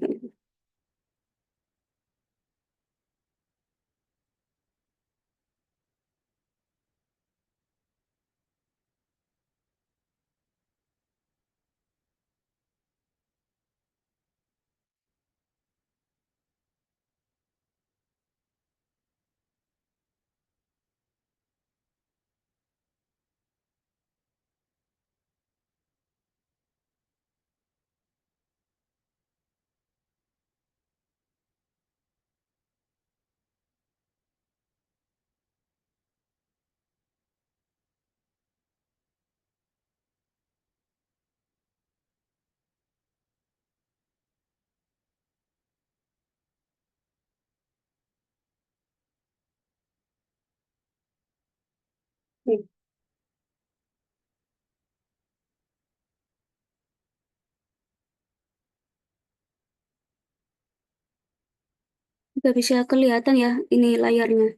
Nih, nggak bisa kelihatan ya ini layarnya.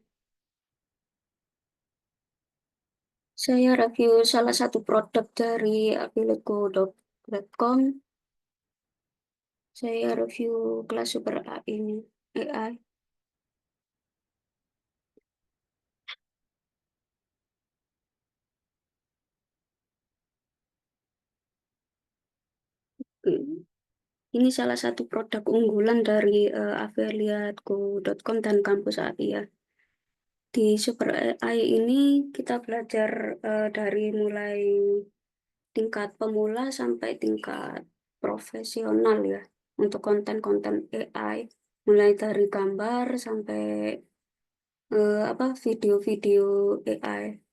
Saya review salah satu produk dari apiletgo.com. Saya review kelas super AI ini. AI. Ini salah satu produk unggulan dari affiliateco.com dan kampus AI ya. Di Super AI ini kita belajar dari mulai tingkat pemula sampai tingkat profesional ya. Untuk konten-konten AI, mulai dari gambar sampai apa video-video AI.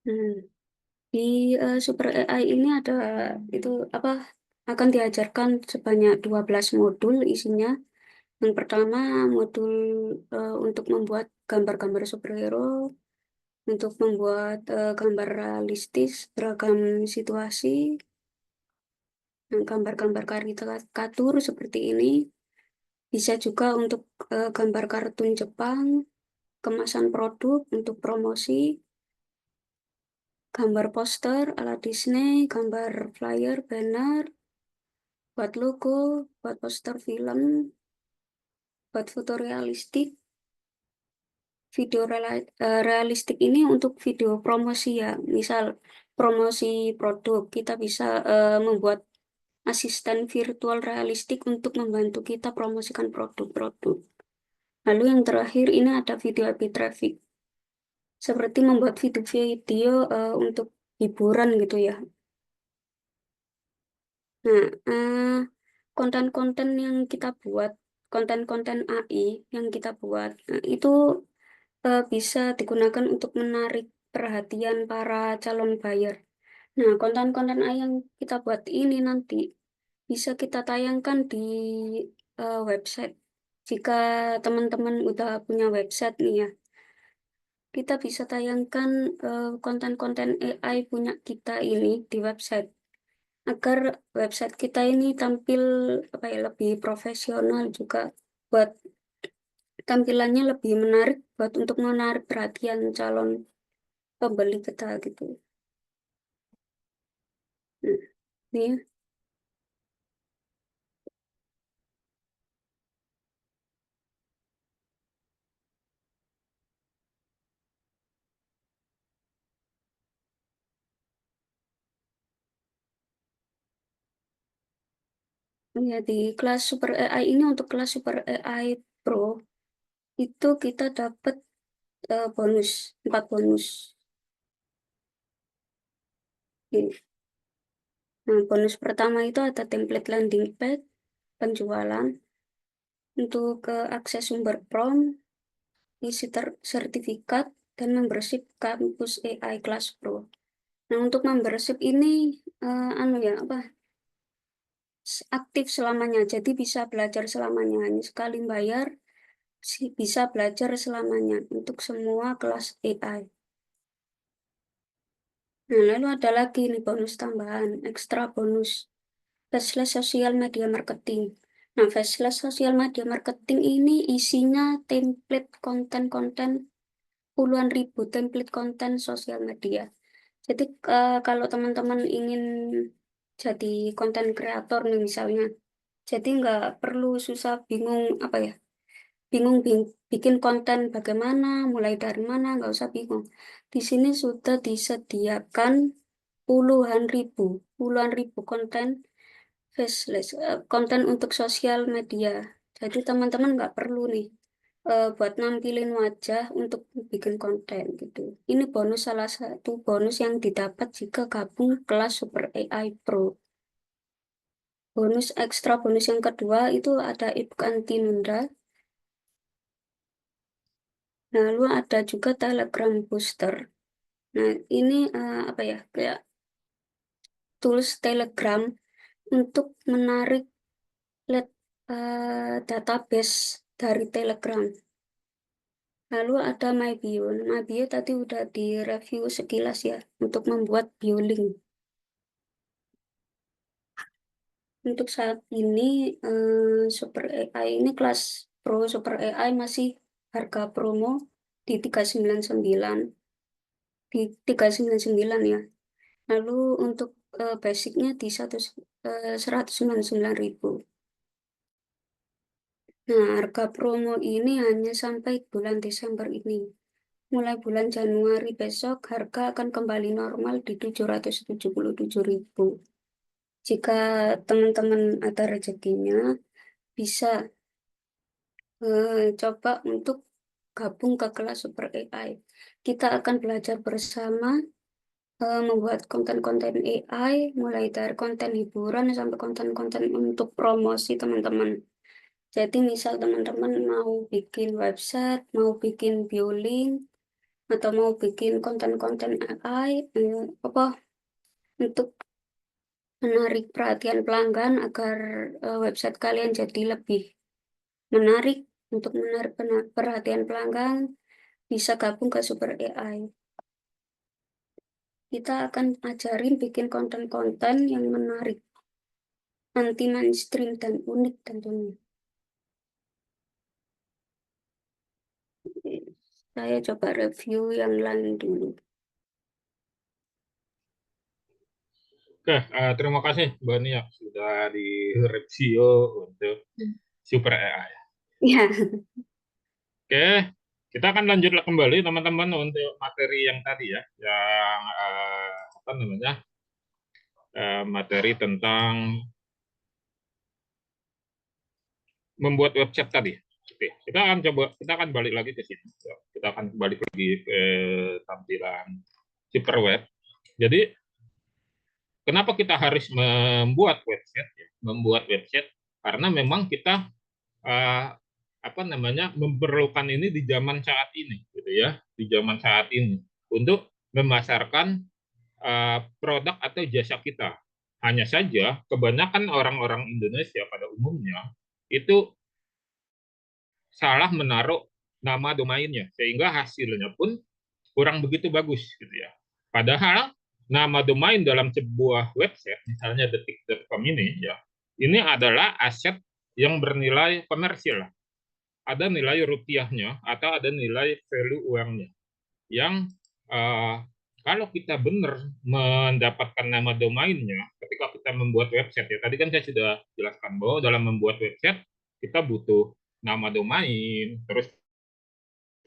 Hmm. Di Super AI ini ada itu apa akan diajarkan sebanyak 12 modul isinya. Yang pertama modul untuk membuat gambar-gambar superhero, untuk membuat gambar realistis beragam situasi, gambar-gambar karikatur seperti ini. Bisa juga untuk gambar kartun Jepang, kemasan produk untuk promosi, gambar poster ala Disney, gambar flyer, banner, buat logo, buat poster film, buat foto realistik. Video realistik ini untuk video promosi ya. Misal promosi produk, kita bisa membuat asisten virtual realistik untuk membantu kita promosikan produk-produk. Lalu yang terakhir ini ada video happy traffic. Seperti membuat video-video untuk hiburan gitu ya. Nah, konten-konten yang kita buat, konten-konten AI yang kita buat, itu bisa digunakan untuk menarik perhatian para calon buyer. Nah, konten-konten AI yang kita buat ini nanti bisa kita tayangkan di website. Jika teman-teman udah punya website nih ya, kita bisa tayangkan konten-konten AI punya kita ini di website agar website kita ini tampil apa ya lebih profesional juga buat tampilannya lebih menarik buat untuk menarik perhatian calon pembeli kita gitu. Nah, ini ya di kelas Super AI ini untuk kelas Super AI Pro itu kita dapat bonus 4 bonus. Ini. Nah, bonus pertama itu ada template landing page penjualan untuk akses sumber prompt, isi sertifikat dan membership kampus AI Kelas Pro. Nah, untuk membership ini anu ya apa aktif selamanya. Jadi bisa belajar selamanya. Hanya sekali bayar bisa belajar selamanya untuk semua kelas AI. Nah, lalu ada lagi nih bonus tambahan, ekstra bonus, Fastless Social Media Marketing. Nah, Fastless Social Media Marketing ini isinya template konten-konten puluhan ribu template konten sosial media. Jadi kalau teman-teman ingin jadi konten kreator nih misalnya, jadi nggak perlu susah bingung apa ya, bikin konten bagaimana, mulai dari mana, nggak usah bingung. Di sini sudah disediakan puluhan ribu konten faceless, konten untuk sosial media. Jadi teman-teman nggak perlu nih buat nampilin wajah untuk bikin konten gitu. Ini bonus, salah satu bonus yang didapat jika gabung kelas Super AI Pro. Bonus ekstra, bonus yang kedua itu ada ebook anti nunda. Lalu ada juga Telegram Booster. Nah, ini apa ya? Kayak tools Telegram untuk menarik database dari Telegram. Lalu ada MyBio. MyBio tadi udah direview sekilas ya untuk membuat bio link. Untuk saat ini Super AI ini kelas Pro Super AI masih harga promo di 399 di 399 ya. Lalu untuk basicnya di 199.000. Nah, harga promo ini hanya sampai bulan Desember ini. Mulai bulan Januari besok, harga akan kembali normal di 777.000. Jika teman-teman ada rezekinya, bisa coba untuk gabung ke kelas Super AI. Kita akan belajar bersama membuat konten-konten AI, mulai dari konten hiburan sampai konten-konten untuk promosi teman-teman. Jadi misal teman-teman mau bikin website, mau bikin bio link, atau mau bikin konten-konten AI, apa untuk menarik perhatian pelanggan agar website kalian jadi lebih menarik, untuk menarik perhatian pelanggan, bisa gabung ke Super AI. Kita akan ajarin bikin konten-konten yang menarik, anti mainstream dan unik tentunya. Saya coba review yang lain dulu. Oke, terima kasih Mbak Nia sudah direview untuk Super AI. Ya, Oke, kita akan lanjut kembali teman-teman untuk materi yang tadi ya, yang apa namanya, materi tentang membuat website tadi. Oke, kita akan balik lagi ke sini. Ya, kita akan balik lagi ke tampilan super web. Jadi kenapa kita harus membuat website? Ya? Membuat website karena memang kita uh, apa namanya memerlukan ini di zaman saat ini, gitu ya, di zaman saat ini untuk memasarkan produk atau jasa kita. Hanya saja kebanyakan orang-orang Indonesia pada umumnya itu salah menaruh nama domainnya sehingga hasilnya pun kurang begitu bagus gitu ya. Padahal nama domain dalam sebuah website misalnya detik.com ini ya, ini adalah aset yang bernilai komersil. Ada nilai rupiahnya atau ada nilai value uangnya yang uh, kalau kita benar mendapatkan nama domainnya ketika kita membuat website ya, tadi kan saya sudah jelaskan bahwa dalam membuat website kita butuh nama domain, terus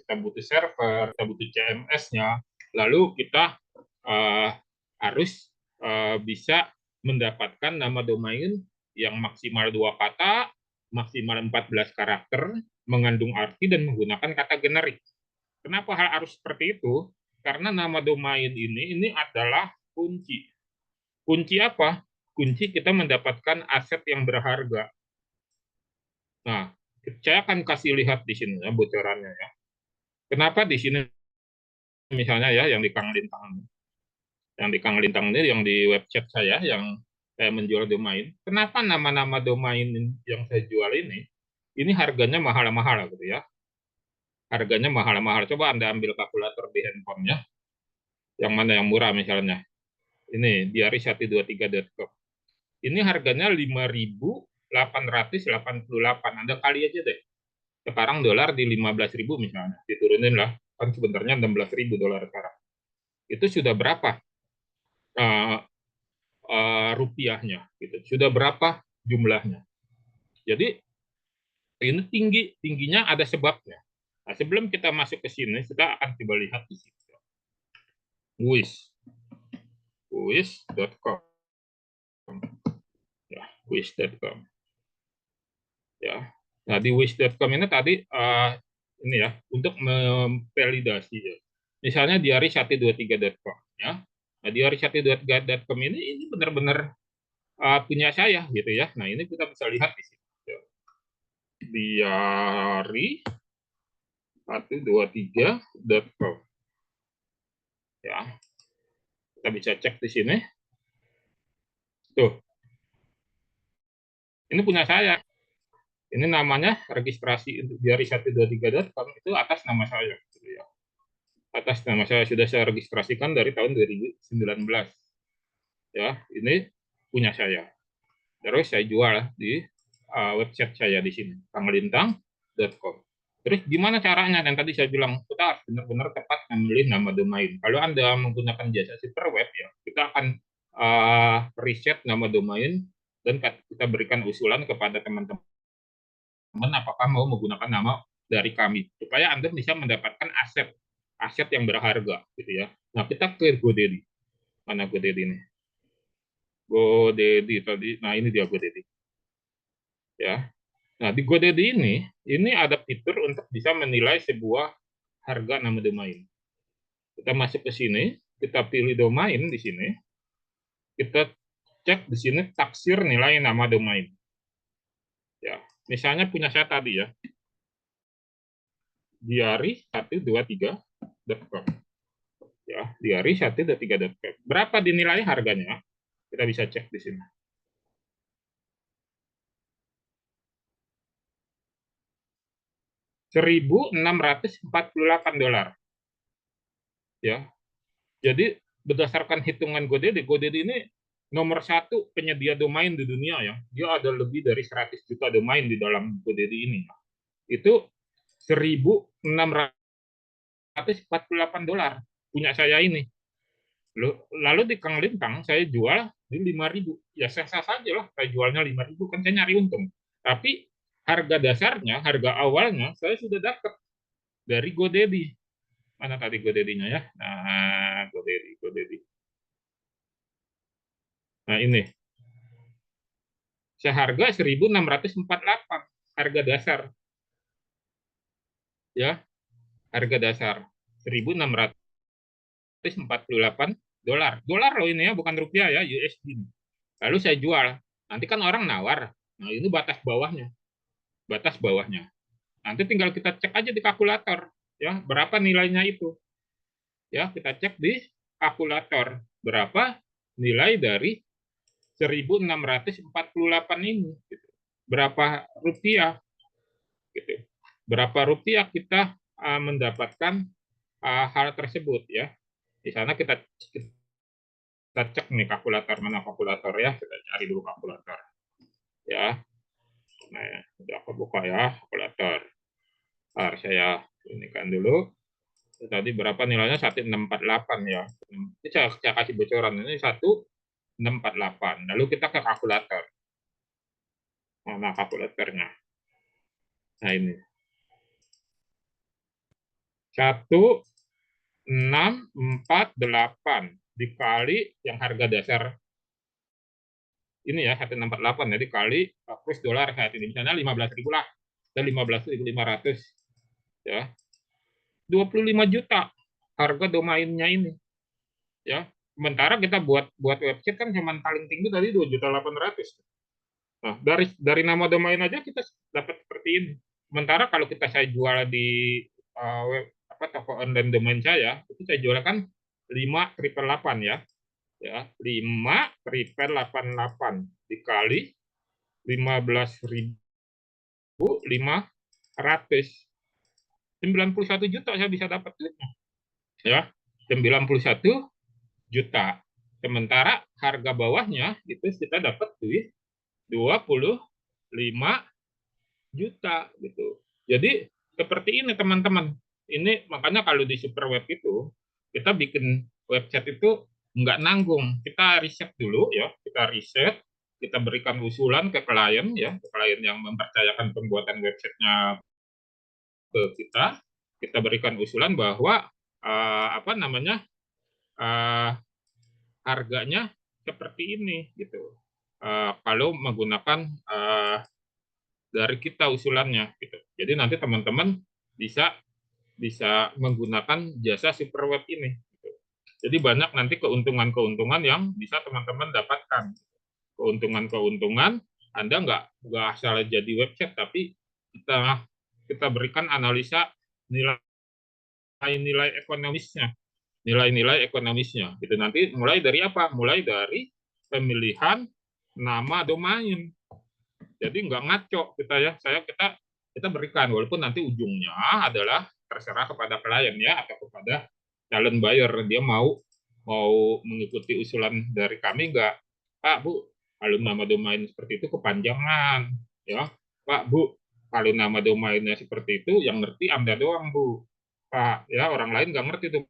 kita butuh server, kita butuh CMS-nya, lalu kita uh, harus bisa mendapatkan nama domain yang maksimal 2 kata, maksimal 14 karakter, mengandung arti dan menggunakan kata generik. Kenapa hal harus seperti itu? Karena nama domain ini adalah kunci. Kunci apa? Kunci kita mendapatkan aset yang berharga. Nah, saya akan kasih lihat di sini ya bocorannya ya. Kenapa di sini misalnya ya yang di Kang Lintang, yang di Kang Lintang ini yang di website saya yang saya menjual domain. Kenapa nama-nama domain yang saya jual ini harganya mahal-mahal gitu ya. Harganya mahal-mahal. Coba Anda ambil kalkulator di handphonenya, yang mana yang murah misalnya. Ini diaris123.com. Ini harganya 5.888. Anda kali aja deh. Sekarang dolar di 15.000 misalnya, diturunin lah. kan sebenarnya 16.000 dolar sekarang. Itu sudah berapa uh, rupiahnya gitu, sudah berapa jumlahnya. Jadi ini tingginya ada sebabnya. Nah, sebelum kita masuk ke sini, kita akan coba lihat di sini. Wish.com ya, wish.com ya. Nah, di wish.com ini tadi ini ya, untuk memvalidasi ya. Misalnya di hari123.com ya. Nah, di hari123.com ini benar-benar punya saya gitu ya. Nah, ini kita bisa lihat di sini. Ya. Di hari123.com ya. Kita bisa cek di sini. Tuh. Ini punya saya. Ini namanya registrasi untuk di hari123.com itu atas nama saya gitu ya. Atas nama saya sudah saya registrasikan dari tahun 2019. Ya, ini punya saya. Terus saya jual di website saya di sini, panglintang.com. Terus gimana caranya? Dan tadi saya bilang kita harus benar-benar tepat memilih nama domain. Kalau Anda menggunakan jasa superweb ya, kita akan riset nama domain dan kita berikan usulan kepada teman-teman apakah mau menggunakan nama dari kami supaya Anda bisa mendapatkan aset yang berharga gitu ya. Nah, kita ke GoDaddy. Mana GoDaddy ini? GoDaddy tadi. Nah, ini dia GoDaddy. Ya. Nah, di GoDaddy ini ada fitur untuk bisa menilai sebuah harga nama domain. Kita masuk ke sini, kita pilih domain di sini. Kita cek di sini taksir nilai nama domain. Ya, misalnya punya saya tadi ya. Diari123.com. Ya, diari123.com. Berapa dinilai harganya? Kita bisa cek di sini. $1.648. Ya. Jadi berdasarkan hitungan GoDaddy ini nomor 1 penyedia domain di dunia ya. Dia ada lebih dari 100 juta domain di dalam GoDaddy ini. Itu $1.648 punya saya ini. Lalu di Kang Lintang saya jual di 5.000. Ya sah-sah saja lah, saya jualnya 5.000 kan saya nyari untung. Tapi harga dasarnya, harga awalnya saya sudah dapat dari GoDaddy. Mana tadi GoDaddy-nya ya? Nah, GoDaddy. Nah, ini. Seharga 1.648 harga dasar. Ya, harga dasar $1.648. Dolar loh ini ya, bukan rupiah ya, USD. Lalu saya jual. Nanti kan orang nawar. Nah, ini batas bawahnya. Batas bawahnya. Nanti tinggal kita cek aja di kalkulator, ya, berapa nilainya itu. Ya, kita cek di kalkulator berapa nilai dari 1.648 ini. Gitu. Berapa rupiah? Gitu. Berapa rupiah kita mendapatkan hal tersebut ya. Di sana kita cek nih kalkulator, mana kalkulator ya, kita cari dulu kalkulator ya. Nah, ya, udah aku buka ya kalkulator. Harus saya ini kan dulu. Tadi berapa nilainya? 1648 ya. Ini saya kasih bocoran, ini 1648. Lalu kita ke kalkulator. Mana kalkulatornya? Nah, ini 1648 dikali yang harga dasar ini ya, 1648 ya, dikali kurs dolar saat ini misalnya 15.000 lah, dan 15.500 ya, 25 juta harga domainnya ini ya. Sementara kita buat website kan cuma paling tinggi tadi 2.800.000. Nah, dari nama domain aja kita dapat seperti ini. Sementara kalau saya jual di toko online domain saya, itu saya jual kan 5.888 ya. Ya, 5.888 dikali 15.500. 91 juta saya bisa dapat ya. 91 juta. Sementara harga bawahnya itu kita dapat di 25 juta gitu. Jadi seperti ini teman-teman. ini makanya kalau di super web itu kita bikin website itu nggak nanggung. Kita riset dulu ya, kita riset, kita berikan usulan ke klien ya, ke klien yang mempercayakan pembuatan websitenya ke kita. Kita berikan usulan bahwa apa namanya uh, harganya seperti ini gitu. Kalau menggunakan dari kita usulannya gitu. Jadi nanti teman-teman bisa bisa menggunakan jasa super web ini. Gitu. Jadi banyak nanti keuntungan-keuntungan yang bisa teman-teman dapatkan. Keuntungan-keuntungan Anda nggak asal jadi website, tapi kita kita berikan analisa nilai-nilai ekonomisnya, nilai-nilai ekonomisnya. Gitu nanti mulai dari apa? Mulai dari pemilihan nama domain. Jadi nggak ngaco kita ya. Kita berikan walaupun nanti ujungnya adalah terserah kepada klien ya atau kepada calon buyer dia mau mau mengikuti usulan dari kami nggak, Pak Bu, kalau nama domain seperti itu kepanjangan ya, Pak Bu, kalau nama domainnya seperti itu yang ngerti Anda doang Bu, Pak ya, orang lain nggak ngerti tuh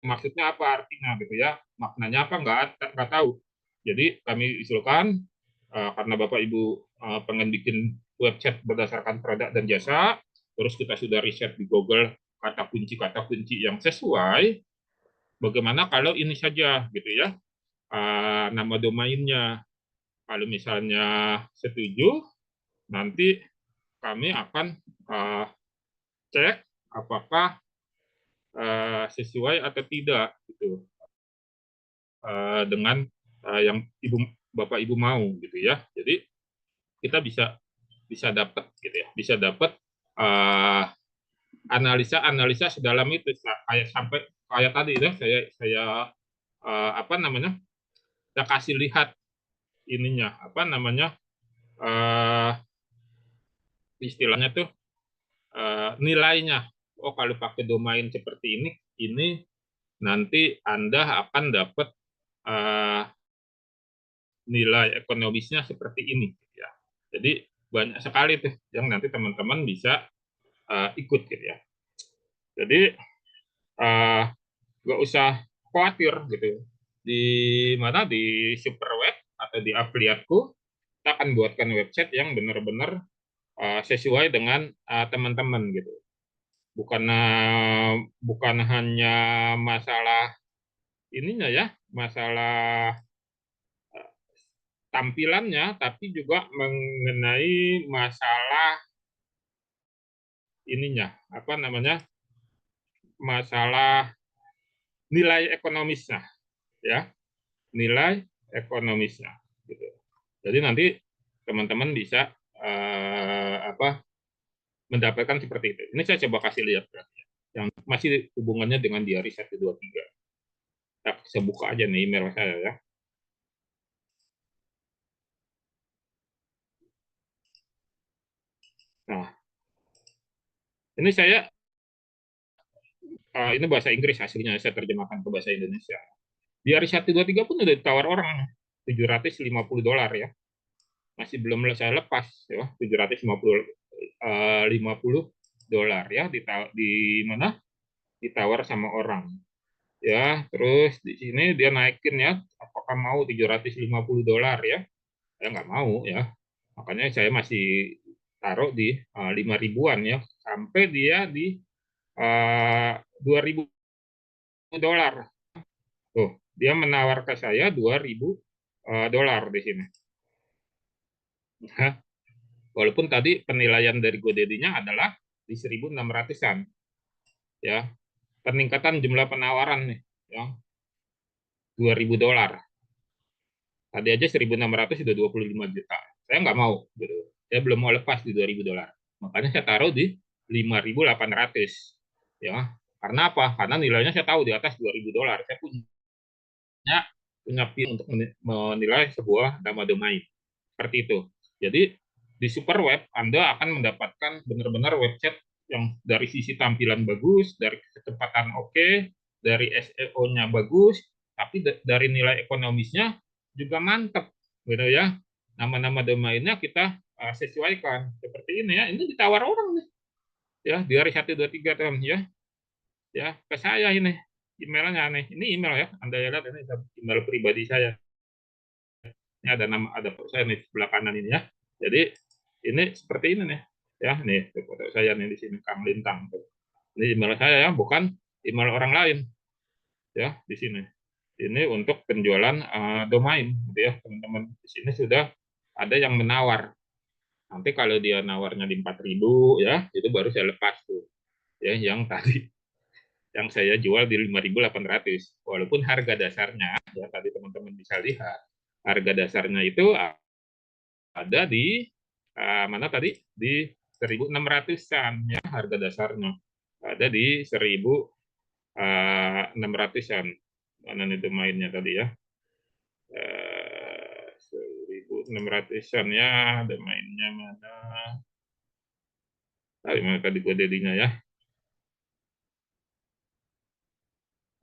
maksudnya apa, artinya gitu ya, maknanya apa nggak tahu. Jadi kami usulkan karena Bapak Ibu pengen bikin website berdasarkan produk dan jasa, terus kita sudah riset di Google kata kunci yang sesuai. Bagaimana kalau ini saja gitu ya, nama domainnya. Kalau misalnya setuju, nanti kami akan cek apakah sesuai atau tidak gitu dengan yang Bapak Ibu mau gitu ya. Jadi kita bisa bisa dapat gitu ya, bisa dapat analisa sedalam itu kayak sampai kayak tadi ya saya apa namanya, saya kasih lihat ininya apa namanya uh, istilahnya tuh nilainya. Oh kalau pakai domain seperti ini nanti Anda akan dapat uh, nilai ekonomisnya seperti ini ya. Jadi banyak sekali tuh yang nanti teman-teman bisa ikut gitu ya. Jadi uh, nggak usah khawatir gitu. Di mana di Superweb atau di Afiliatku kita akan buatkan website yang benar-benar sesuai dengan teman-teman gitu. Bukan hanya masalah ininya ya, masalah tampilannya, tapi juga mengenai masalah ininya, apa namanya, masalah nilai ekonomisnya, ya, nilai ekonomisnya, gitu. Jadi nanti teman-teman bisa apa mendapatkan seperti itu. Ini saya coba kasih lihat ya, yang masih hubungannya dengan diari 123. Saya buka aja nih email saya ya. Nah, ini saya ini bahasa Inggris hasilnya saya terjemahkan ke bahasa Indonesia. Di hari 123 pun udah ditawar orang $750 ya. Masih belum saya lepas ya, $750 ya di mana ditawar sama orang. Ya, terus di sini dia naikin ya, apakah mau $750 ya? Saya nggak mau ya. Makanya saya masih taruh di 5 ribuan ya, sampai dia di 2.000 dolar. Tuh, dia menawar ke saya $2.000 di sini. Nah, walaupun tadi penilaian dari GoDaddy-nya adalah di 1.600-an. Ya, peningkatan jumlah penawaran nih, ya, $2.000. Tadi aja 1.600 sudah 25 juta. Saya nggak mau, gitu. Saya belum mau lepas di $2.000. Makanya saya taruh di 5.800. Ya, karena apa? Karena nilainya saya tahu di atas $2.000. Saya punya PIN untuk menilai sebuah nama domain. Seperti itu. Jadi di super web Anda akan mendapatkan benar-benar website yang dari sisi tampilan bagus, dari kecepatan oke, dari SEO-nya bagus, tapi dari nilai ekonomisnya juga mantap, gitu ya. Nama-nama domainnya kita sesuaikan seperti ini ya. Ini ditawar orang nih. Ya, di hari 1, 2, 3 teman ya. Ya, ke saya ini emailnya nih. Ini email ya. Anda lihat ini email pribadi saya. Ini ada nama, ada foto saya nih sebelah kanan ini ya. Jadi ini seperti ini nih. Ya, nih foto saya nih di sini Kang Lintang. Ini email saya ya, bukan email orang lain ya di sini. Ini untuk penjualan domain gitu ya, teman-teman. Di sini sudah ada yang menawar. Nanti kalau dia nawarnya di 4.000 ya, itu baru saya lepas tuh. Ya, yang tadi yang saya jual di 5.800. Walaupun harga dasarnya ya tadi teman-teman bisa lihat, harga dasarnya itu ada di mana tadi di 1.600-an ya harga dasarnya. Ada di 1.600-an. Mana nih domainnya tadi ya? 1.600-an ya domainnya mana? Tadi mana tadi kodenya ya?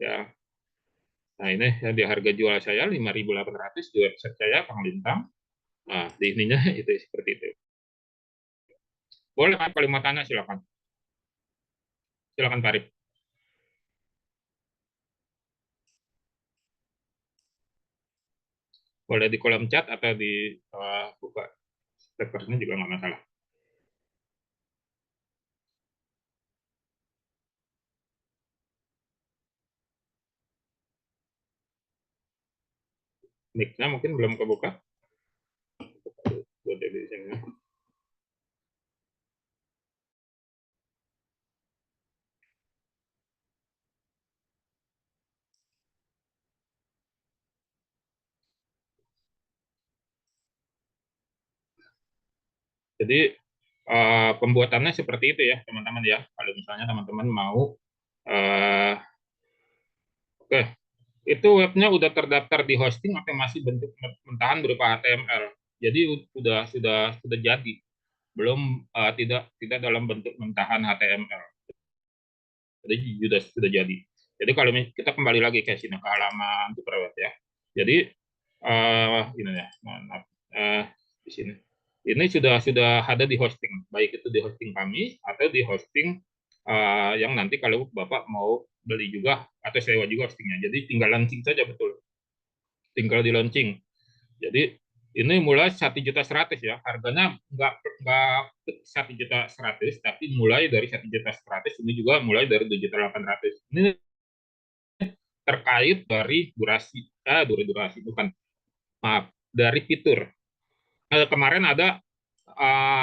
Ya. Nah, ini ya di harga jual saya 5.800 di website saya Kang Lintang. Nah, di ininya itu seperti itu. Boleh Pak, kalau mau tanya silakan. Silakan Pak Arif. Boleh di kolom chat atau di buka stekernya juga nggak masalah. Mic-nya mungkin belum kebuka. Buat di sini. Jadi pembuatannya seperti itu ya teman-teman ya. Kalau misalnya teman-teman mau oke, itu webnya udah terdaftar di hosting atau masih bentuk mentahan berupa HTML. Jadi sudah jadi, belum tidak tidak dalam bentuk mentahan HTML. Jadi sudah jadi. Jadi kalau kita kembali lagi ke sini ke halaman web ya. Jadi ini ya, maaf, di sini. Ini sudah ada di hosting, baik itu di hosting kami atau di hosting yang nanti kalau Bapak mau beli juga atau sewa juga hostingnya. Jadi tinggal launching saja betul, tinggal di launching. Jadi ini mulai 1.100.000 ya, harganya nggak 1.100.000, tapi mulai dari 1.100.000 ini juga mulai dari 2.800.000. Ini terkait dari durasi bukan, maaf, dari fitur. Kemarin ada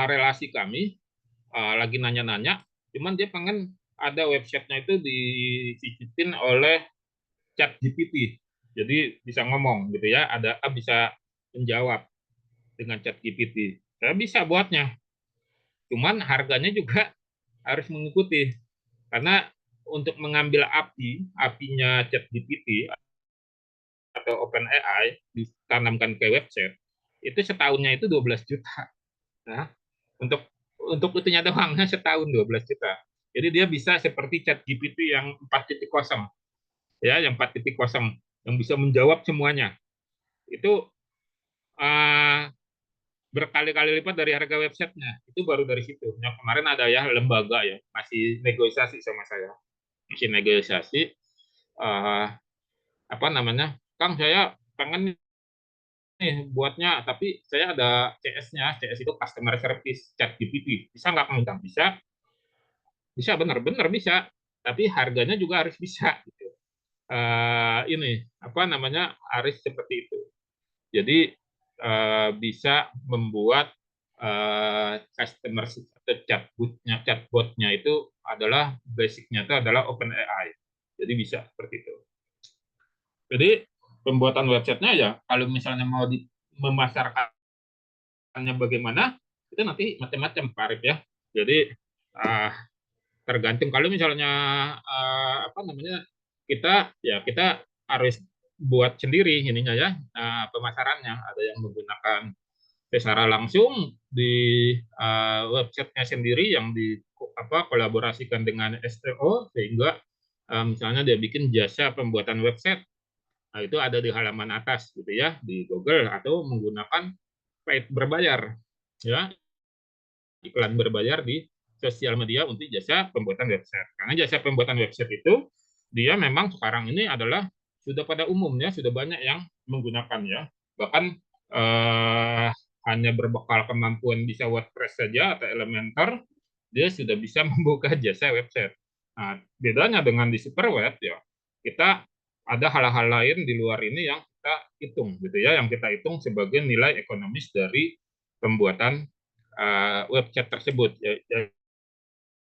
relasi kami lagi nanya-nanya, cuman dia pengen ada websitenya itu dititipin oleh chat GPT. Jadi bisa ngomong gitu ya, ada bisa menjawab dengan chat GPT. Saya bisa buatnya, cuman harganya juga harus mengikuti. Karena untuk mengambil API-nya chat GPT atau OpenAI ditanamkan ke website, itu setahunnya itu 12 juta. Nah, untuk itunya doangnya setahun 12 juta. Jadi dia bisa seperti chat GPT yang 4.0 ya, yang 4.0 yang bisa menjawab semuanya. Itu uh, berkali-kali lipat dari harga websitenya. Itu baru dari situ. Yang kemarin ada ya lembaga ya, masih negosiasi sama saya. Masih negosiasi uh, apa namanya? Kang, saya pengen nih buatnya, tapi saya ada CS-nya. CS itu customer service chat GPT. Bisa nggak Kang? Bisa. Bisa, benar-benar bisa. Tapi harganya juga harus bisa. Gitu. Ini apa namanya, harus seperti itu. Jadi bisa membuat customer atau chatbotnya itu adalah basicnya itu adalah OpenAI. Jadi bisa seperti itu. Jadi pembuatan websitenya ya kalau misalnya mau memasarkannya bagaimana itu nanti macam-macam Pak Arif ya. Jadi uh, tergantung kalau misalnya apa namanya kita harus buat sendiri ininya ya pemasarannya ada yang menggunakan secara langsung di websitenya sendiri yang di apa kolaborasikan dengan SEO sehingga misalnya dia bikin jasa pembuatan website. Nah, itu ada di halaman atas gitu ya di Google atau menggunakan paid berbayar ya iklan berbayar di sosial media untuk jasa pembuatan website. Karena jasa pembuatan website itu dia memang sekarang ini adalah sudah pada umumnya sudah banyak yang menggunakannya. Bahkan hanya berbekal kemampuan bisa WordPress saja atau Elementor, dia sudah bisa membuka jasa website. Nah, bedanya dengan di Superweb ya, kita ada hal-hal lain di luar ini yang kita hitung gitu ya, yang kita hitung sebagai nilai ekonomis dari pembuatan website tersebut ya,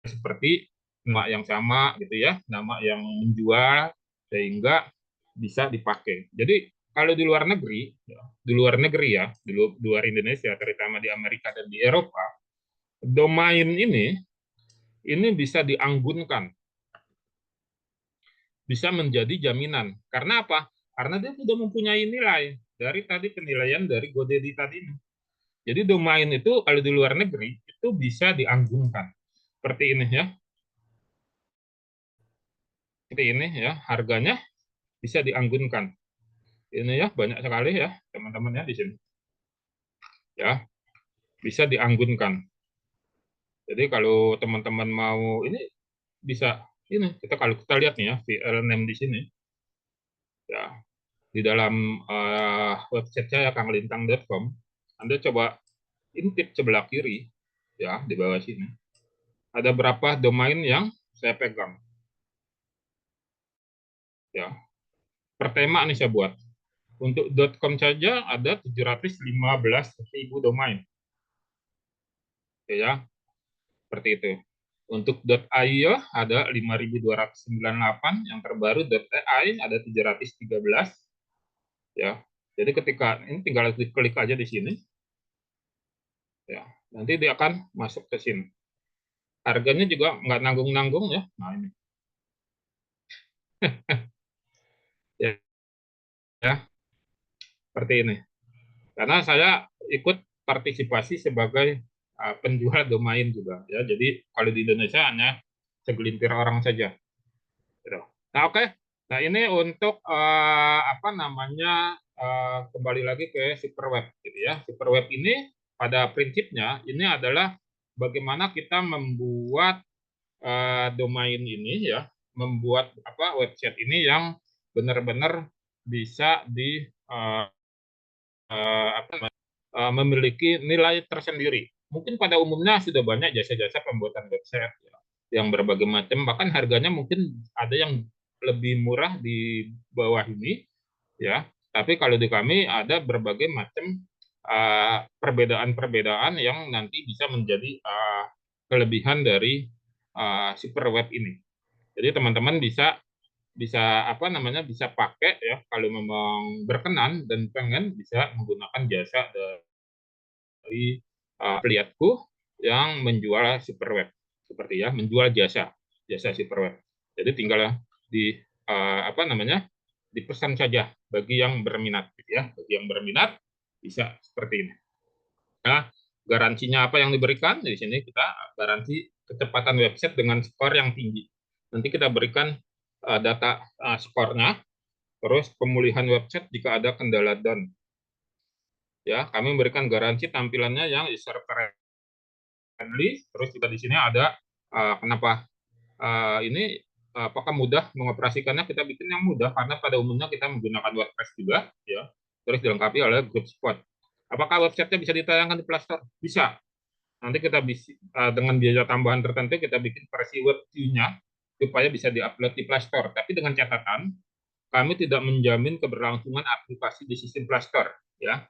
seperti nama yang sama gitu ya, nama yang menjual sehingga bisa dipakai. Jadi kalau di luar negeri, di luar Indonesia, terutama di Amerika dan di Eropa, domain ini bisa dianggunkan, bisa menjadi jaminan. Karena apa? Karena dia sudah mempunyai nilai dari tadi penilaian dari GoDaddy tadi ini. Jadi domain itu kalau di luar negeri itu bisa dianggunkan. Seperti ini ya. Seperti ini ya, harganya bisa dianggunkan. Ini ya banyak sekali ya teman-teman ya di sini. Ya, bisa dianggunkan. Jadi kalau teman-teman mau ini bisa ini kalau kita lihat nih ya VL name di sini ya di dalam website saya kanglintang.com. Anda coba intip sebelah kiri ya di bawah sini. Ada berapa domain yang saya pegang. Ya, per tema nih saya buat. Untuk .com saja ada 715.000 domain. Ya, seperti itu. Untuk .io ada 5.298, yang terbaru .ai ada 713 ya. Jadi ketika ini tinggal klik aja di sini ya. Nanti dia akan masuk ke sini. Harganya juga nggak nanggung-nanggung ya. Nah, ini. Ya, ya, seperti ini. Karena saya ikut partisipasi sebagai penjual domain juga ya. Jadi kalau di Indonesia hanya segelintir orang saja. Gitu. Nah, oke. Nah, ini untuk apa namanya kembali lagi ke Superweb gitu ya. Superweb ini pada prinsipnya ini adalah bagaimana kita membuat domain ini ya, membuat apa website ini yang benar-benar bisa di apa memiliki nilai tersendiri. Mungkin pada umumnya sudah banyak jasa-jasa pembuatan website ya, yang berbagai macam, bahkan harganya mungkin ada yang lebih murah di bawah ini, ya. Tapi kalau di kami ada berbagai macam perbedaan-perbedaan yang nanti bisa menjadi kelebihan dari super web ini. Jadi teman-teman bisa bisa apa namanya bisa pakai ya kalau memang berkenan dan pengen bisa menggunakan jasa dari pelihatku yang menjual superweb seperti ya menjual jasa superweb. Jadi tinggal di apa namanya dipesan saja bagi yang berminat gitu ya. Bagi yang berminat bisa seperti ini. Nah, garansinya apa yang diberikan? Di sini kita garansi kecepatan website dengan skor yang tinggi. Nanti kita berikan data skornya, terus pemulihan website jika ada kendala down. Ya, kami memberikan garansi tampilannya yang user friendly. Terus juga di sini ada kenapa ini apakah mudah mengoperasikannya, kita bikin yang mudah karena pada umumnya kita menggunakan WordPress juga ya. Terus dilengkapi oleh Group Spot. Apakah websitenya bisa ditayangkan di Play Store? Bisa. Nanti kita bisa dengan biaya tambahan tertentu kita bikin versi web view-nya supaya bisa diupload di Play Store. Tapi dengan catatan kami tidak menjamin keberlangsungan aplikasi di sistem Play Store ya.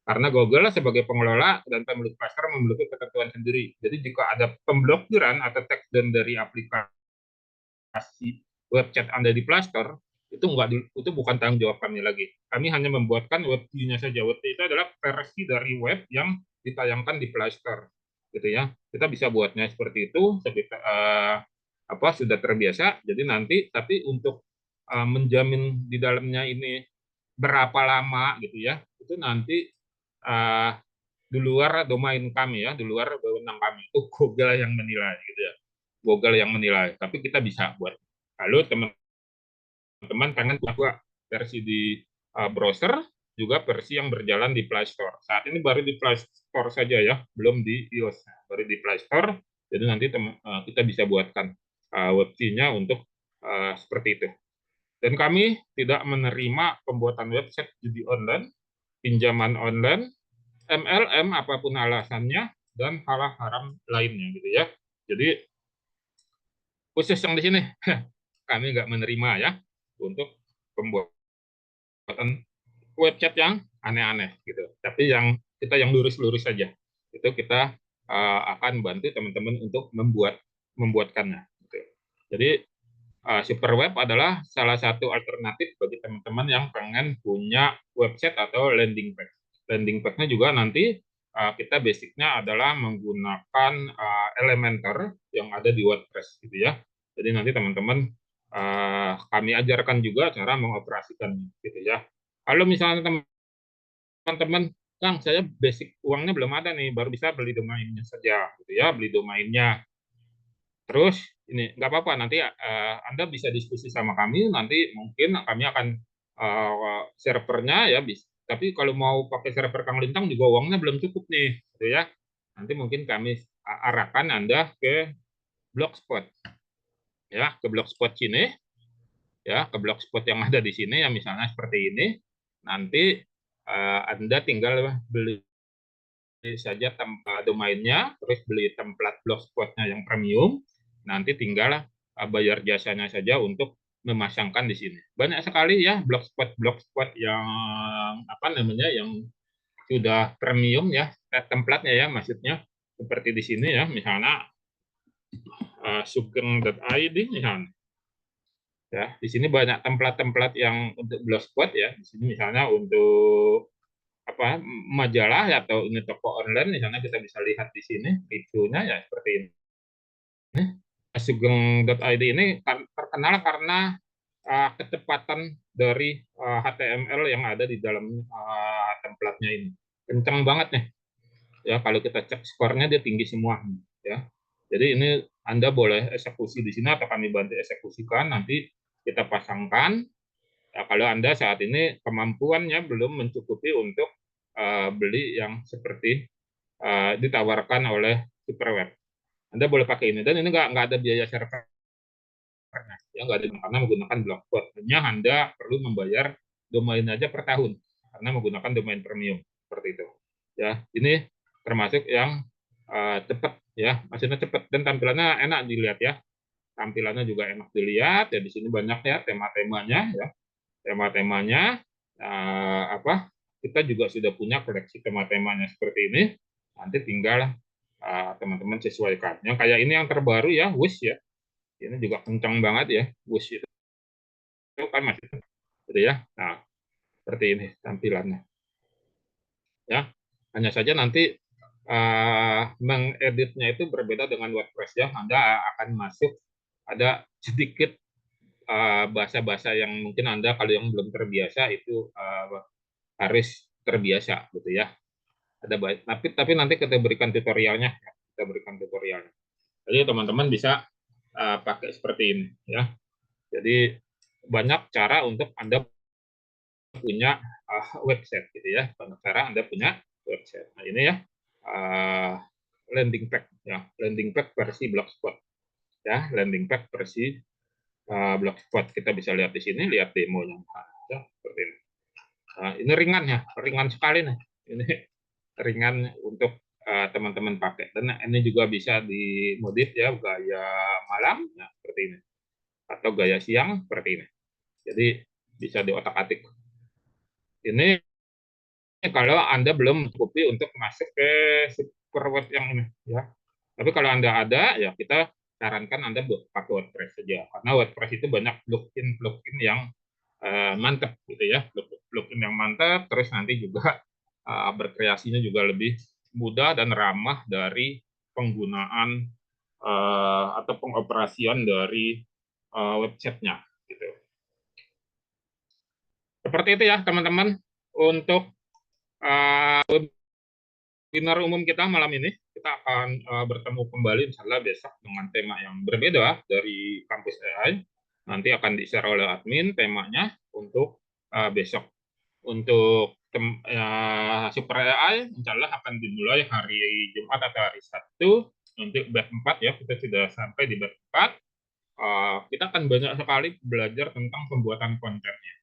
Karena Google sebagai pengelola dan pemilik Play Store memiliki ketentuan sendiri. Jadi jika ada pemblokiran atau takedown dari aplikasi website Anda di Play Store, itu bukan tanggung jawab kami lagi. Kami hanya membuatkan web view-nya saja. Web view itu adalah versi dari web yang ditayangkan di Play Store, gitu ya. Kita bisa buatnya seperti itu, apa sudah terbiasa. Jadi nanti, tapi untuk menjamin di dalamnya ini berapa lama, gitu ya, itu nanti di luar domain kami ya, di luar wewenang kami. Itu Google yang menilai, gitu ya. Google yang menilai. Tapi kita bisa buat. Lalu teman-teman pengen buat versi di browser, juga versi yang berjalan di Play Store. Saat ini baru di Play Store saja ya, belum di iOS. Baru di Play Store, Jadi nanti kita bisa buatkan website-nya untuk seperti itu. Dan kami tidak menerima pembuatan website judi online, pinjaman online, MLM apapun alasannya, dan hal haram lainnya gitu ya. Jadi khusus yang di sini kami nggak menerima ya untuk pembuatan website yang aneh-aneh gitu. Tapi kita yang lurus-lurus saja. Itu kita akan bantu teman-teman untuk membuatkannya. Gitu. Jadi super web adalah salah satu alternatif bagi teman-teman yang pengen punya website atau landing page. Landing page-nya juga nanti kita basicnya adalah menggunakan Elementor yang ada di WordPress gitu ya. Jadi nanti teman-teman kami ajarkan juga cara mengoperasikannya gitu ya. Kalau misalnya teman-teman, Kang, saya basic uangnya belum ada nih, baru bisa beli domainnya saja gitu ya, beli domainnya. Terus ini nggak apa-apa, nanti Anda bisa diskusi sama kami, nanti mungkin kami akan servernya ya, tapi kalau mau pakai server Kang Lintang juga uangnya belum cukup nih, gitu ya. Nanti mungkin kami arahkan Anda ke Blogspot, ya, ke Blogspot sini, ya, ke Blogspot yang ada di sini, ya, misalnya seperti ini. Nanti Anda tinggal beli saja domainnya, terus beli template blogspotnya yang premium, nanti tinggal bayar jasanya saja untuk memasangkan di sini. Banyak sekali ya blogspot yang apa namanya yang sudah premium ya, templatenya ya maksudnya seperti di sini ya, misalnya sugeng.id misalnya. Ya, di sini banyak template-template yang untuk blogspot ya. Di sini misalnya untuk apa majalah ya, atau ini toko online misalnya kita bisa lihat di sini reviewnya ya seperti ini. Sugeng.id ini terkenal karena kecepatan dari HTML yang ada di dalam templatenya ini. Kencang banget nih. Ya, kalau kita cek skornya dia tinggi semua ya. Jadi ini Anda boleh eksekusi di sini atau kami bantu eksekusikan, nanti kita pasangkan. Ya, kalau Anda saat ini kemampuannya belum mencukupi untuk beli yang seperti ditawarkan oleh Superweb, Anda boleh pakai ini, dan ini nggak ada biaya server ya, nggak ada, karena menggunakan Blogspot. Hanya Anda perlu membayar domain aja per tahun karena menggunakan domain premium seperti itu. Ya, ini termasuk yang cepat ya, maksudnya cepat dan tampilannya enak dilihat ya. Tampilannya juga enak dilihat ya, di sini banyak ya tema-temanya ya. Tema-temanya apa? Kita juga sudah punya koleksi tema-temanya seperti ini. Nanti tinggal teman-teman sesuaikan. Yang kayak ini yang terbaru ya, Wish ya. Ini juga kencang banget ya, Wish itu kan masih gitu ya. Nah, seperti ini tampilannya. Ya, hanya saja nanti mengeditnya itu berbeda dengan WordPress ya. Anda akan masuk ada sedikit bahasa-bahasa yang mungkin Anda kalau yang belum terbiasa itu harus terbiasa gitu ya. Ada baik, tapi nanti kita berikan tutorialnya, ya. Kita berikan tutorialnya. Jadi teman-teman bisa pakai seperti ini ya. Jadi banyak cara untuk Anda punya website gitu ya. Banyak cara Anda punya website. Nah ini ya landing page ya, landing page versi Blogspot ya, landing page versi Blogspot. Kita bisa lihat di sini, lihat demonya ya, seperti ini. Ini ringan ya, ringan sekali nih. Ini ringan untuk teman-teman pakai. Dan ini juga bisa dimodif ya, gaya malam ya, seperti ini, atau gaya siang seperti ini. Jadi bisa diotak-atik. Ini kalau Anda belum mencukupi untuk masuk ke super web yang ini ya. Tapi kalau Anda ada ya, kita sarankan Anda pakai WordPress saja, karena WordPress itu banyak plugin yang mantap gitu ya, plugin yang mantap, terus nanti juga berkreasinya juga lebih mudah dan ramah dari penggunaan atau pengoperasian dari websitenya gitu. Seperti itu ya teman-teman untuk webinar umum kita malam ini. Kita akan bertemu kembali insya Allah besok dengan tema yang berbeda dari kampus AI. Nanti akan di-share oleh admin temanya untuk besok. Untuk Super AI insya Allah akan dimulai hari Jumat atau hari Sabtu Untuk bed 4 ya, kita sudah sampai di bed 4. Kita akan banyak sekali belajar tentang pembuatan kontennya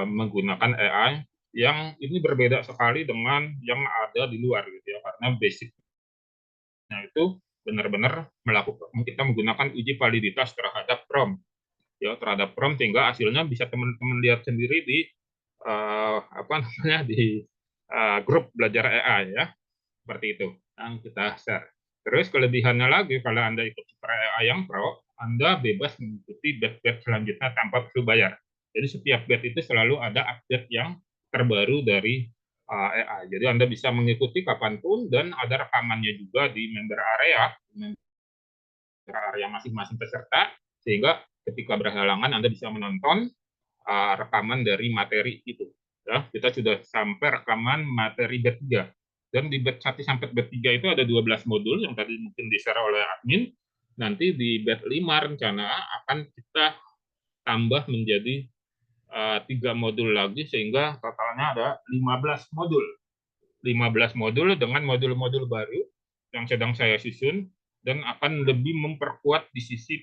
menggunakan AI yang ini berbeda sekali dengan yang ada di luar gitu ya, karena basicnya itu benar-benar melakukan kita menggunakan uji validitas terhadap prompt ya, terhadap prompt sehingga hasilnya bisa teman-teman lihat sendiri di apa namanya di grup belajar AI ya, seperti itu yang kita share. Terus kelebihannya lagi, kalau Anda ikut Super AI yang Pro, Anda bebas mengikuti batch-batch selanjutnya tanpa perlu bayar. Jadi setiap batch itu selalu ada update yang terbaru dari AI. Jadi Anda bisa mengikuti kapanpun dan ada rekamannya juga di member area masing-masing peserta, sehingga ketika berhalangan Anda bisa menonton rekaman dari materi itu. Ya, kita sudah sampai rekaman materi bed 3. Dan di bed 1 sampai bed 3 itu ada 12 modul yang tadi mungkin di-share oleh admin. Nanti di bed 5 rencana akan kita tambah menjadi 3 modul lagi sehingga totalnya ada 15 modul. 15 modul dengan modul-modul baru yang sedang saya susun dan akan lebih memperkuat di sisi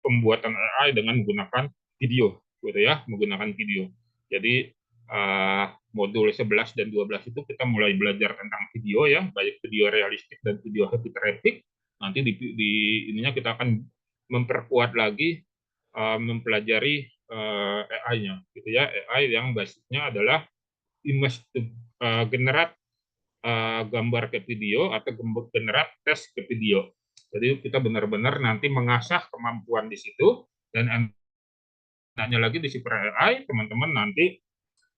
pembuatan AI dengan menggunakan video, gitu ya, menggunakan video. Jadi modul 11 dan 12 itu kita mulai belajar tentang video ya, baik video realistik dan video happy traffic. Nanti di ininya kita akan memperkuat lagi mempelajari AI-nya, gitu ya, AI yang basisnya adalah image to generate gambar ke video atau generate teks ke video. Jadi kita benar-benar nanti mengasah kemampuan di situ dan enaknya lagi di Super AI teman-teman nanti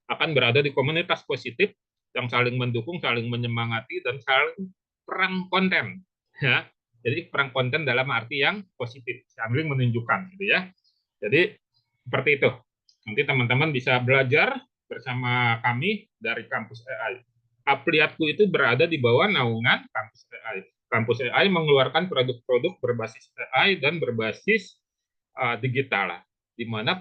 akan berada di komunitas positif yang saling mendukung, saling menyemangati dan saling perang konten ya. Jadi perang konten dalam arti yang positif, saling menunjukkan gitu ya. Jadi seperti itu. Nanti teman-teman bisa belajar bersama kami dari kampus AI. Apliatku itu berada di bawah naungan kampus AI. Kampus AI mengeluarkan produk-produk berbasis AI dan berbasis digital, di mana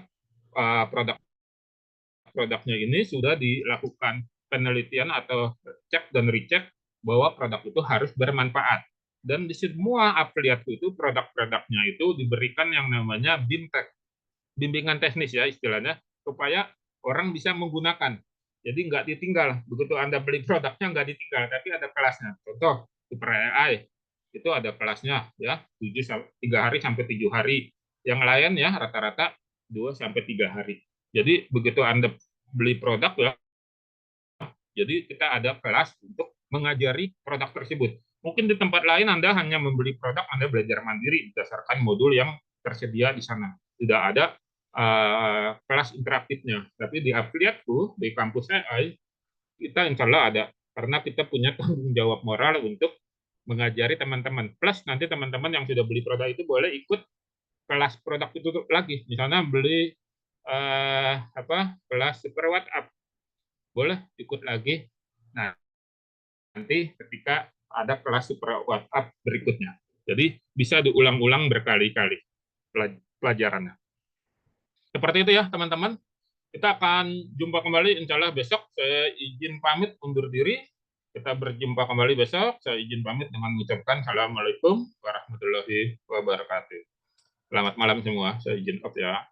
produk-produknya ini sudah dilakukan penelitian atau cek dan recheck bahwa produk itu harus bermanfaat. Dan di semua afiliatku itu produk-produknya itu diberikan yang namanya BIMTEK, bimbingan teknis ya istilahnya, supaya orang bisa menggunakan. Jadi nggak ditinggal. Begitu Anda beli produknya nggak ditinggal, tapi ada kelasnya. Contoh, Super AI itu ada kelasnya ya, 3 hari sampai 7 hari. Yang lain ya rata-rata 2 sampai 3 hari. Jadi begitu Anda beli produk ya, jadi kita ada kelas untuk mengajari produk tersebut. Mungkin di tempat lain Anda hanya membeli produk, Anda belajar mandiri berdasarkan modul yang tersedia di sana. Tidak ada kelas interaktifnya. Tapi di Affiliateku, di kampus AI, kita insya Allah ada. Karena kita punya tanggung jawab moral untuk mengajari teman-teman. Plus nanti teman-teman yang sudah beli produk itu boleh ikut kelas produk itu lagi. Misalnya beli kelas super WhatsApp, boleh ikut lagi. Nah, nanti ketika ada kelas super WhatsApp berikutnya. Jadi bisa diulang-ulang berkali-kali pelajarannya. Seperti itu ya teman-teman. Kita akan jumpa kembali insya Allah besok. Saya izin pamit undur diri. Kita berjumpa kembali besok. Saya izin pamit dengan mengucapkan Assalamualaikum warahmatullahi wabarakatuh. Selamat malam semua. Saya izin off ya.